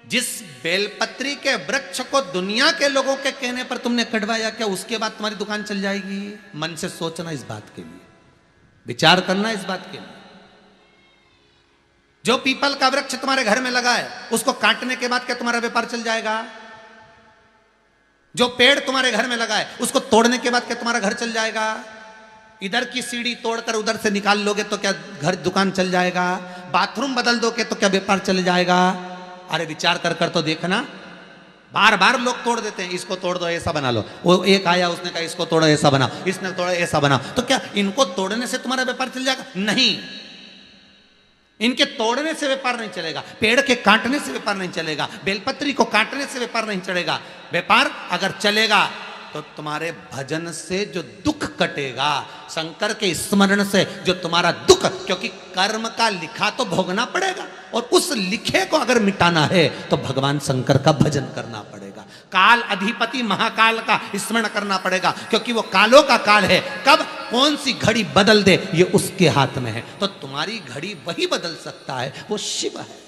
जिस बेलपत्री के वृक्ष को दुनिया के लोगों के कहने पर तुमने कटवाया, क्या उसके बाद तुम्हारी दुकान चल जाएगी? मन से सोचना इस बात के लिए, विचार करना इस बात के लिए। जो पीपल का वृक्ष तुम्हारे घर में लगा है, उसको काटने के बाद क्या तुम्हारा व्यापार चल जाएगा? जो पेड़ तुम्हारे घर में लगा है, उसको तोड़ने के बाद क्या तुम्हारा घर चल जाएगा? इधर की सीढ़ी तोड़कर उधर से निकाल लोगे तो क्या घर दुकान चल जाएगा? बाथरूम बदल दोगे तो क्या व्यापार चल जाएगा? अरे विचार कर कर तो देखना। बार बार लोग तोड़ देते हैं, इसको तोड़ दो ऐसा बना लो, वो एक आया उसने कहा इसको तोड़ो ऐसा बना, इसने तोड़ा ऐसा बना, तो क्या इनको तोड़ने से तुम्हारा व्यापार चल जाएगा? नहीं, इनके तोड़ने से व्यापार नहीं चलेगा, पेड़ के काटने से व्यापार नहीं चलेगा, बेलपत्री को काटने से व्यापार नहीं चलेगा। व्यापार अगर चलेगा तो तुम्हारे भजन से जो दुख कटेगा, शंकर के स्मरण से जो तुम्हारा दुख, क्योंकि कर्म का लिखा तो भोगना पड़ेगा और उस लिखे को अगर मिटाना है तो भगवान शंकर का भजन करना पड़ेगा। काल अधिपति महाकाल का स्मरण करना पड़ेगा, क्योंकि वो कालों का काल है, कब कौन सी घड़ी बदल दे ये उसके हाथ में है। तो तुम्हारी घड़ी वही बदल सकता है, वो शिव है।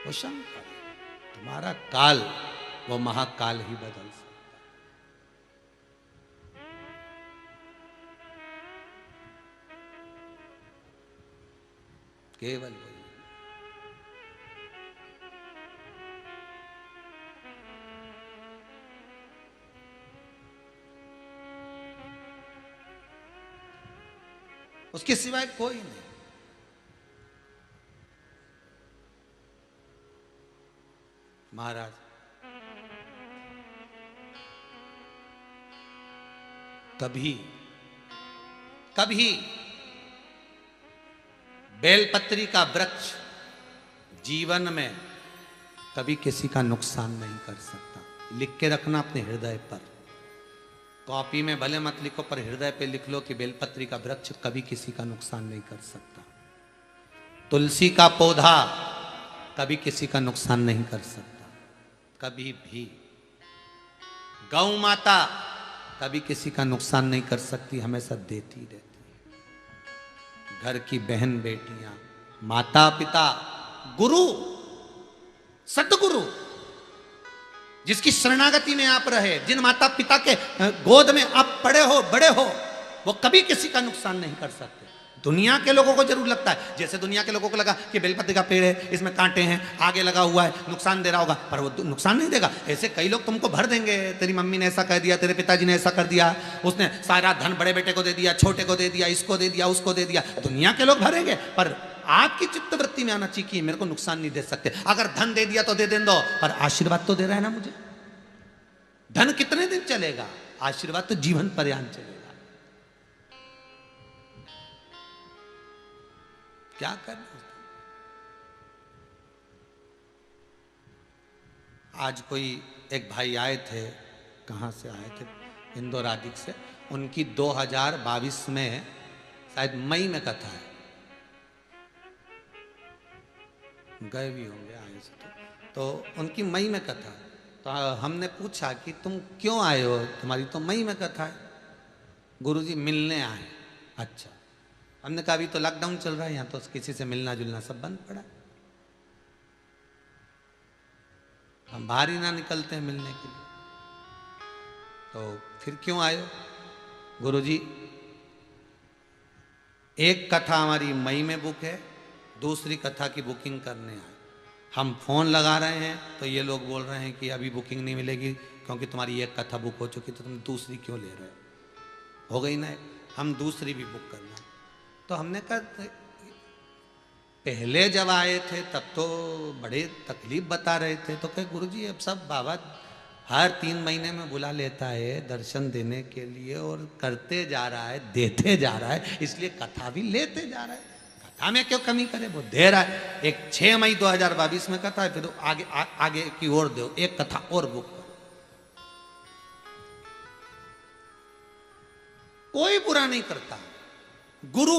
वो शंकर, तुम्हारा काल वो महाकाल ही बदल सकता। केवल वही। उसके सिवाय कोई नहीं। महाराज कभी कभी बेलपत्री का वृक्ष जीवन में कभी किसी का नुकसान नहीं कर सकता। लिख के रखना अपने हृदय पर, कॉपी में भले मत लिखो पर हृदय पे लिख लो कि बेलपत्री का वृक्ष कभी किसी का नुकसान नहीं कर सकता। तुलसी का पौधा कभी किसी का नुकसान नहीं कर सकता, कभी भी। गौ माता कभी किसी का नुकसान नहीं कर सकती, हमेशा देती रहती है। घर की बहन बेटियां, माता पिता, गुरु, सतगुरु, जिसकी शरणागति में आप रहे, जिन माता पिता के गोद में आप पड़े हो, बड़े हो, वो कभी किसी का नुकसान नहीं कर सकते। दुनिया के लोगों को जरूर लगता है, जैसे दुनिया के लोगों को लगा कि बेलपत्री का पेड़ है, इसमें कांटे हैं, आगे लगा हुआ है, नुकसान दे रहा होगा, पर वो नुकसान नहीं देगा। ऐसे कई लोग तुमको भर देंगे, तेरी मम्मी ने ऐसा कह दिया, तेरे पिताजी ने ऐसा कर दिया, उसने सारा धन बड़े बेटे को दे दिया, छोटे को दे दिया, इसको दे दिया, उसको दे दिया। दुनिया के लोग भरेंगे, पर आपकी चित्तवृत्ति में आना चाहिए कि मेरे को नुकसान नहीं दे सकते। अगर धन दे दिया तो दे दो, पर आशीर्वाद तो दे रहा है ना मुझे। धन कितने दिन चलेगा, आशीर्वाद तो जीवन पर्यंत चलेगा। क्या करना। आज कोई एक भाई आए थे, कहाँ से आए थे, इंदौरादिक से। उनकी 2022 में शायद मई में कथा है, गए भी होंगे आए से। तो उनकी मई में कथा। तो हमने पूछा कि तुम क्यों आए हो, तुम्हारी तो मई में कथा है। गुरुजी मिलने आए। अच्छा। हमने कहा अभी तो लॉकडाउन चल रहा है, यहाँ तो किसी से मिलना जुलना सब बंद पड़ा है, हम बाहर ही ना निकलते हैं मिलने के लिए, तो फिर क्यों आए हो? गुरुजी एक कथा हमारी मई में बुक है, दूसरी कथा की बुकिंग करने आए। हम फोन लगा रहे हैं तो ये लोग बोल रहे हैं कि अभी बुकिंग नहीं मिलेगी क्योंकि तुम्हारी एक कथा बुक हो चुकी, तो तुम दूसरी क्यों ले रहे हो गई ना, हम दूसरी भी बुक करना। तो हमने कहा पहले जब आए थे तब तो बड़े तकलीफ बता रहे थे, तो कहे गुरुजी अब सब बाबा हर 3 महीने में बुला लेता है दर्शन देने के लिए, और करते जा रहा है, देते जा रहा है, इसलिए कथा भी लेते जा रहा है। कथा में क्यों कमी करे, वो दे रहा है। एक 6 मई 2022 में कथा है, फिर आगे की ओर दो, एक कथा और बुक करो। कोई बुरा नहीं करता। गुरु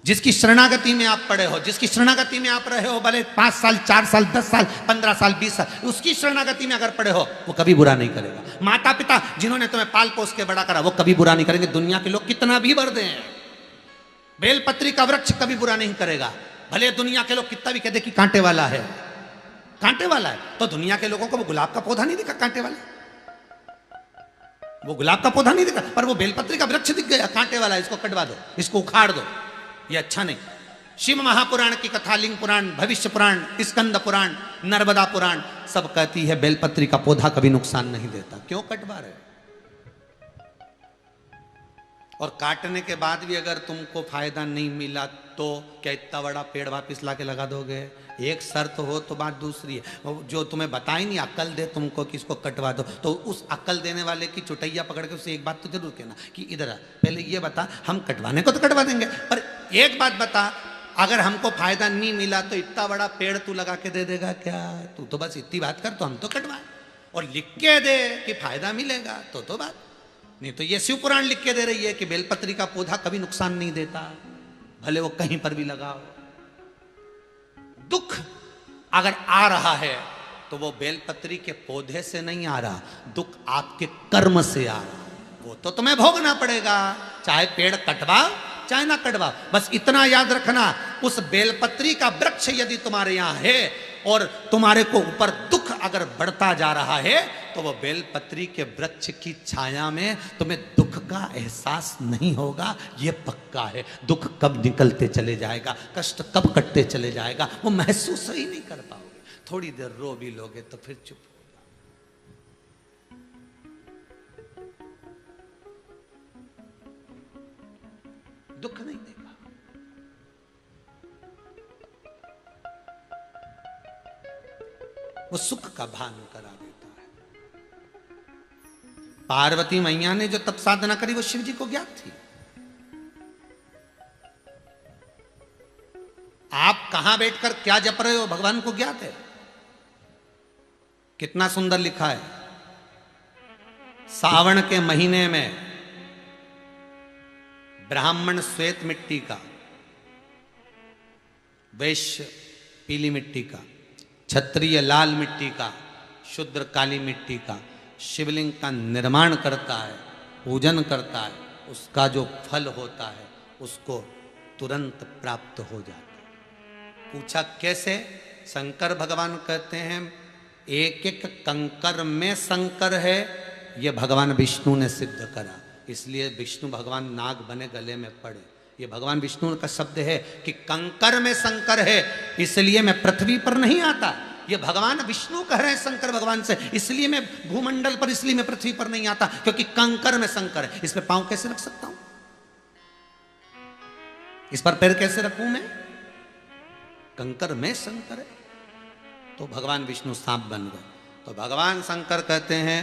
जिसकी शरणागति में आप पड़े हो, जिसकी शरणागति में आप रहे हो, भले 5 साल 4 साल 10 साल 15 साल 20 साल, उसकी शरणागति में अगर पड़े हो, वो कभी बुरा नहीं करेगा। माता पिता जिन्होंने तुम्हें पाल पोस के बड़ा करा, वो कभी बुरा नहीं करेंगे। दुनिया के लोग कितना भी भर दें, बेलपत्री का वृक्ष कभी बुरा नहीं करेगा। भले दुनिया के लोग कितना भी कह दे कि कांटे वाला है, कांटे वाला है, तो दुनिया के लोगों को वो गुलाब का पौधा नहीं दिखा कांटे वाला, वो गुलाब का पौधा नहीं दिखा, पर वो बेलपत्री का वृक्ष दिख गया कांटे वाला, इसको कटवा दो, इसको उखाड़ दो, ये अच्छा नहीं। शिव महापुराण की कथा, लिंग पुराण, भविष्य पुराण, स्कंद पुराण, नर्मदा पुराण सब कहती है बेलपत्री का पौधा कभी नुकसान नहीं देता। क्यों कटवा रहे? और काटने के बाद भी अगर तुमको फायदा नहीं मिला तो क्या इतना बड़ा पेड़ वापिस ला के लगा दोगे? एक शर्त हो तो बात दूसरी है। जो तुम्हें बताई नहीं, अक्ल दे तुमको कि इसको कटवा दो, तो उस अक्ल देने वाले की चुटैया पकड़ के उसे एक बात तो जरूर कहना कि इधर आ, पहले ये बता, हम कटवाने को तो कटवा देंगे, पर एक बात बता, अगर हमको फायदा नहीं मिला तो इतना बड़ा पेड़ तू लगा के दे देगा क्या? तू तो बस इतनी बात कर, तो हम तो कटवाए, और लिख के दे कि फायदा मिलेगा तो बात नहीं। तो ये शिव पुराण लिख के दे रही है कि बेलपत्री का पौधा कभी नुकसान नहीं देता, भले वो कहीं पर भी लगा हो। दुख अगर आ रहा है तो वो बेलपत्री के पौधे से नहीं आ रहा, दुख आपके कर्म से आ रहा, वो तो तुम्हें भोगना पड़ेगा, चाहे पेड़ कटवाओ चाहे ना कटवाओ। बस इतना याद रखना, उस बेलपत्री का वृक्ष यदि तुम्हारे यहां है और तुम्हारे को ऊपर दुख अगर बढ़ता जा रहा है, तो वो बेलपत्री के वृक्ष की छाया में तुम्हें दुख का एहसास नहीं होगा, ये पक्का है। दुख कब निकलते चले जाएगा, कष्ट कब कटते चले जाएगा, वो महसूस ही नहीं कर पाओगे। थोड़ी देर रो भी लोगे तो फिर चुप हो जाओ। दुख नहीं देगा। वो सुख का भान करा देता है। पार्वती मैया ने जो तप साधना करी वो शिव जी को ज्ञात थी। आप कहां बैठकर क्या जप रहे हो भगवान को ज्ञात है। कितना सुंदर लिखा है, सावन के महीने में ब्राह्मण श्वेत मिट्टी का, वैश्य पीली मिट्टी का, क्षत्रिय लाल मिट्टी का, शूद्र काली मिट्टी का शिवलिंग का निर्माण करता है, पूजन करता है, उसका जो फल होता है उसको तुरंत प्राप्त हो जाता है। पूछा कैसे? शंकर भगवान कहते हैं एक एक कंकर में शंकर है, यह भगवान विष्णु ने सिद्ध करा। इसलिए विष्णु भगवान नाग बने गले में पड़े। ये भगवान विष्णु का शब्द है कि कंकर में शंकर है, इसलिए मैं पृथ्वी पर नहीं आता। ये भगवान विष्णु कह रहे हैं शंकर भगवान से, इसलिए मैं भूमंडल पर, इसलिए मैं पृथ्वी पर नहीं आता, क्योंकि कंकर में शंकर है। इस पर पांव कैसे रख सकता हूं, इस पर पैर कैसे रखूं मैं? कंकर में शंकर है। तो भगवान विष्णु सांप बन गए। तो भगवान शंकर कहते हैं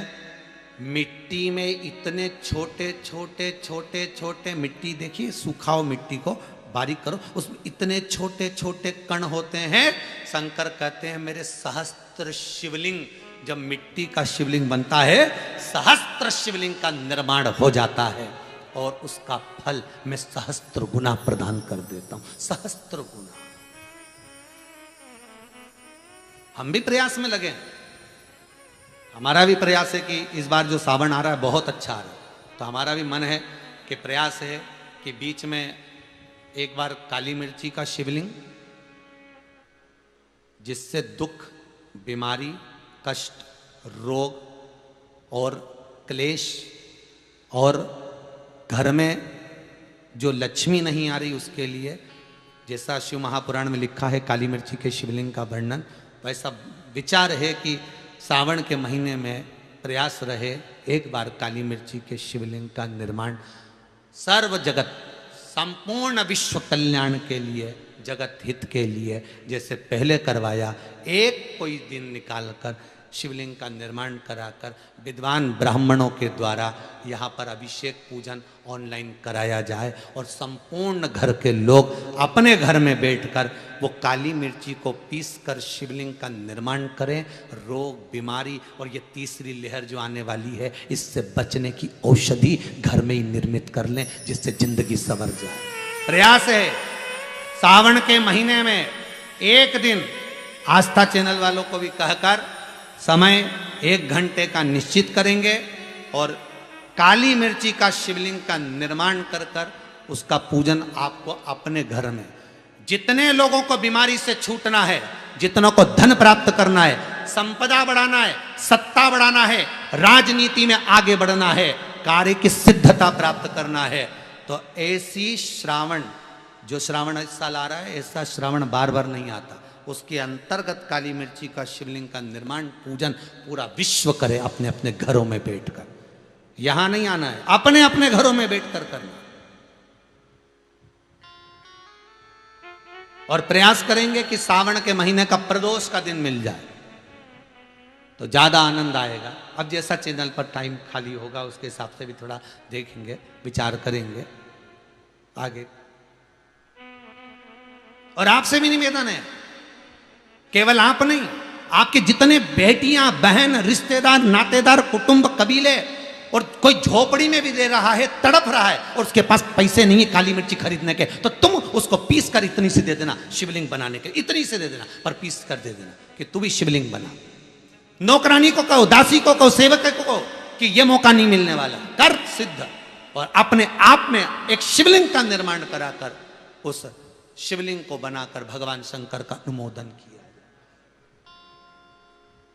मिट्टी में इतने छोटे छोटे छोटे छोटे, मिट्टी देखिए, सुखाओ मिट्टी को, बारीक करो, उसमें इतने छोटे छोटे कण होते हैं। शंकर कहते हैं मेरे सहस्त्र शिवलिंग, जब मिट्टी का शिवलिंग बनता है सहस्त्र शिवलिंग का निर्माण हो जाता है, और उसका फल मैं सहस्त्र गुना प्रदान कर देता हूं। सहस्त्र गुना। हम भी प्रयास में लगे। हमारा भी प्रयास है कि इस बार जो सावन आ रहा है बहुत अच्छा आ रहा है, तो हमारा भी मन है कि प्रयास है कि बीच में एक बार काली मिर्ची का शिवलिंग, जिससे दुख, बीमारी, कष्ट, रोग और क्लेश और घर में जो लक्ष्मी नहीं आ रही उसके लिए, जैसा शिव महापुराण में लिखा है काली मिर्ची के शिवलिंग का वर्णन, वैसा विचार है कि सावन के महीने में प्रयास रहे एक बार काली मिर्ची के शिवलिंग का निर्माण सर्व जगत, संपूर्ण विश्व कल्याण के लिए, जगत हित के लिए, जैसे पहले करवाया, एक कोई दिन निकालकर शिवलिंग का निर्माण कराकर विद्वान ब्राह्मणों के द्वारा यहाँ पर अभिषेक पूजन ऑनलाइन कराया जाए, और संपूर्ण घर के लोग अपने घर में बैठकर वो काली मिर्ची को पीसकर शिवलिंग का निर्माण करें। रोग, बीमारी और ये तीसरी लहर जो आने वाली है, इससे बचने की औषधि घर में ही निर्मित कर लें, जिससे जिंदगी संवर जाए। प्रयास है सावन के महीने में एक दिन, आस्था चैनल वालों को भी कहकर समय 1 घंटे का निश्चित करेंगे, और काली मिर्ची का शिवलिंग का निर्माण कर कर उसका पूजन आपको अपने घर में, जितने लोगों को बीमारी से छूटना है, जितनों को धन प्राप्त करना है, संपदा बढ़ाना है, सत्ता बढ़ाना है, राजनीति में आगे बढ़ना है, कार्य की सिद्धता प्राप्त करना है, तो ऐसी श्रावण, जो श्रावण इस साल आ रहा है, ऐसा श्रावण बार बार नहीं आता, उसके अंतर्गत काली मिर्ची का शिवलिंग का निर्माण पूजन पूरा विश्व करे अपने अपने घरों में बैठकर। यहां नहीं आना है, अपने अपने घरों में बैठकर करना। और प्रयास करेंगे कि सावन के महीने का प्रदोष का दिन मिल जाए, तो ज्यादा आनंद आएगा। अब जैसा चैनल पर टाइम खाली होगा उसके हिसाब से भी थोड़ा देखेंगे, विचार करेंगे आगे। और आपसे भी निवेदन है, केवल आप नहीं, आपके जितने बेटियां, बहन, रिश्तेदार, नातेदार, कुटुंब, कबीले, और कोई झोपड़ी में भी दे रहा है, तड़प रहा है, और उसके पास पैसे नहीं है काली मिर्ची खरीदने के, तो तुम उसको पीस कर इतनी सी दे देना शिवलिंग बनाने के, इतनी से दे देना, पर पीस कर दे देना कि तू भी शिवलिंग बना। नौकरानी को कहो, दासी को कहो, सेवक को कहो कि यह मौका नहीं मिलने वाला, कर सिद्ध, और अपने आप में एक शिवलिंग का निर्माण कराकर उस शिवलिंग को बनाकर भगवान शंकर का अनुमोदन किया।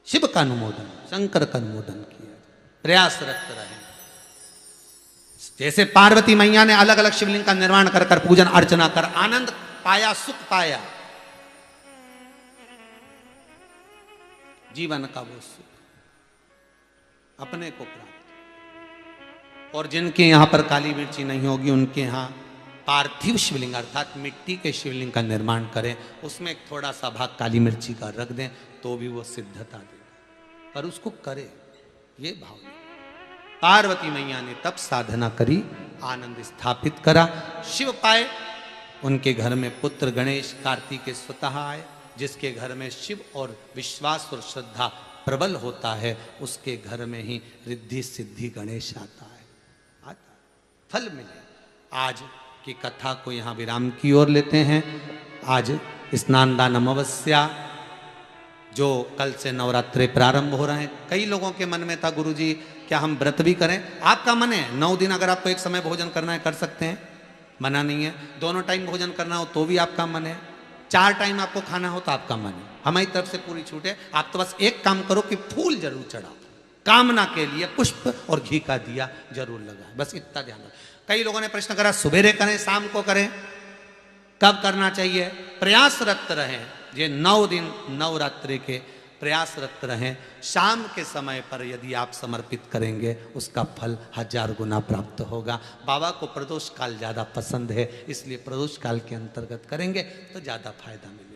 शिव का अनुमोदन, शंकर का अनुमोदन किया, प्रयासरत रहे। जैसे पार्वती मैया ने अलग अलग शिवलिंग का निर्माण कर कर पूजन अर्चना कर आनंद पाया, सुख पाया, जीवन का वो सुख अपने को प्राप्त। और जिनके यहां पर काली मिर्ची नहीं होगी उनके यहां पार्थिव शिवलिंग अर्थात मिट्टी के शिवलिंग का निर्माण करें, उसमें एक थोड़ा सा भाग काली मिर्ची का रख दें तो भी वो सिद्धता देगा, पर उसको करे ये भाव नहीं। पार्वती मैया ने तब साधना करी, आनंद स्थापित करा, शिव पाए। उनके घर में पुत्र गणेश कार्तिकेय स्वतः आए। जिसके घर में शिव और विश्वास और श्रद्धा प्रबल होता है उसके घर में ही रिद्धि सिद्धि गणेश आता है, फल मिले। आज की कथा को यहाँ विराम की ओर लेते हैं। आज स्नान दान अमावस्या जो कल से नवरात्रे प्रारंभ हो रहे हैं। कई लोगों के मन में था गुरुजी क्या हम व्रत भी करें? आपका मन है, 9 दिन अगर आपको एक समय भोजन करना है कर सकते हैं, मना नहीं है। दोनों टाइम भोजन करना हो तो भी आपका मन है। 4 टाइम आपको खाना हो तो आपका मन है। हमारी तरफ से पूरी छूट है। आप तो बस एक काम करो कि फूल जरूर चढ़ाओ, कामना के लिए पुष्प और घी का दिया जरूर लगाए, बस इतना ध्यान रखो। कई लोगों ने प्रश्न करा सवेरे करें शाम को करें, कब करना चाहिए? प्रयासरत रहें। ये 9 दिन नवरात्रि के प्रयासरत रहें। शाम के समय पर यदि आप समर्पित करेंगे उसका फल 1000 गुना प्राप्त होगा। बाबा को प्रदोष काल ज़्यादा पसंद है, इसलिए प्रदोष काल के अंतर्गत करेंगे तो ज़्यादा फायदा मिलेगा।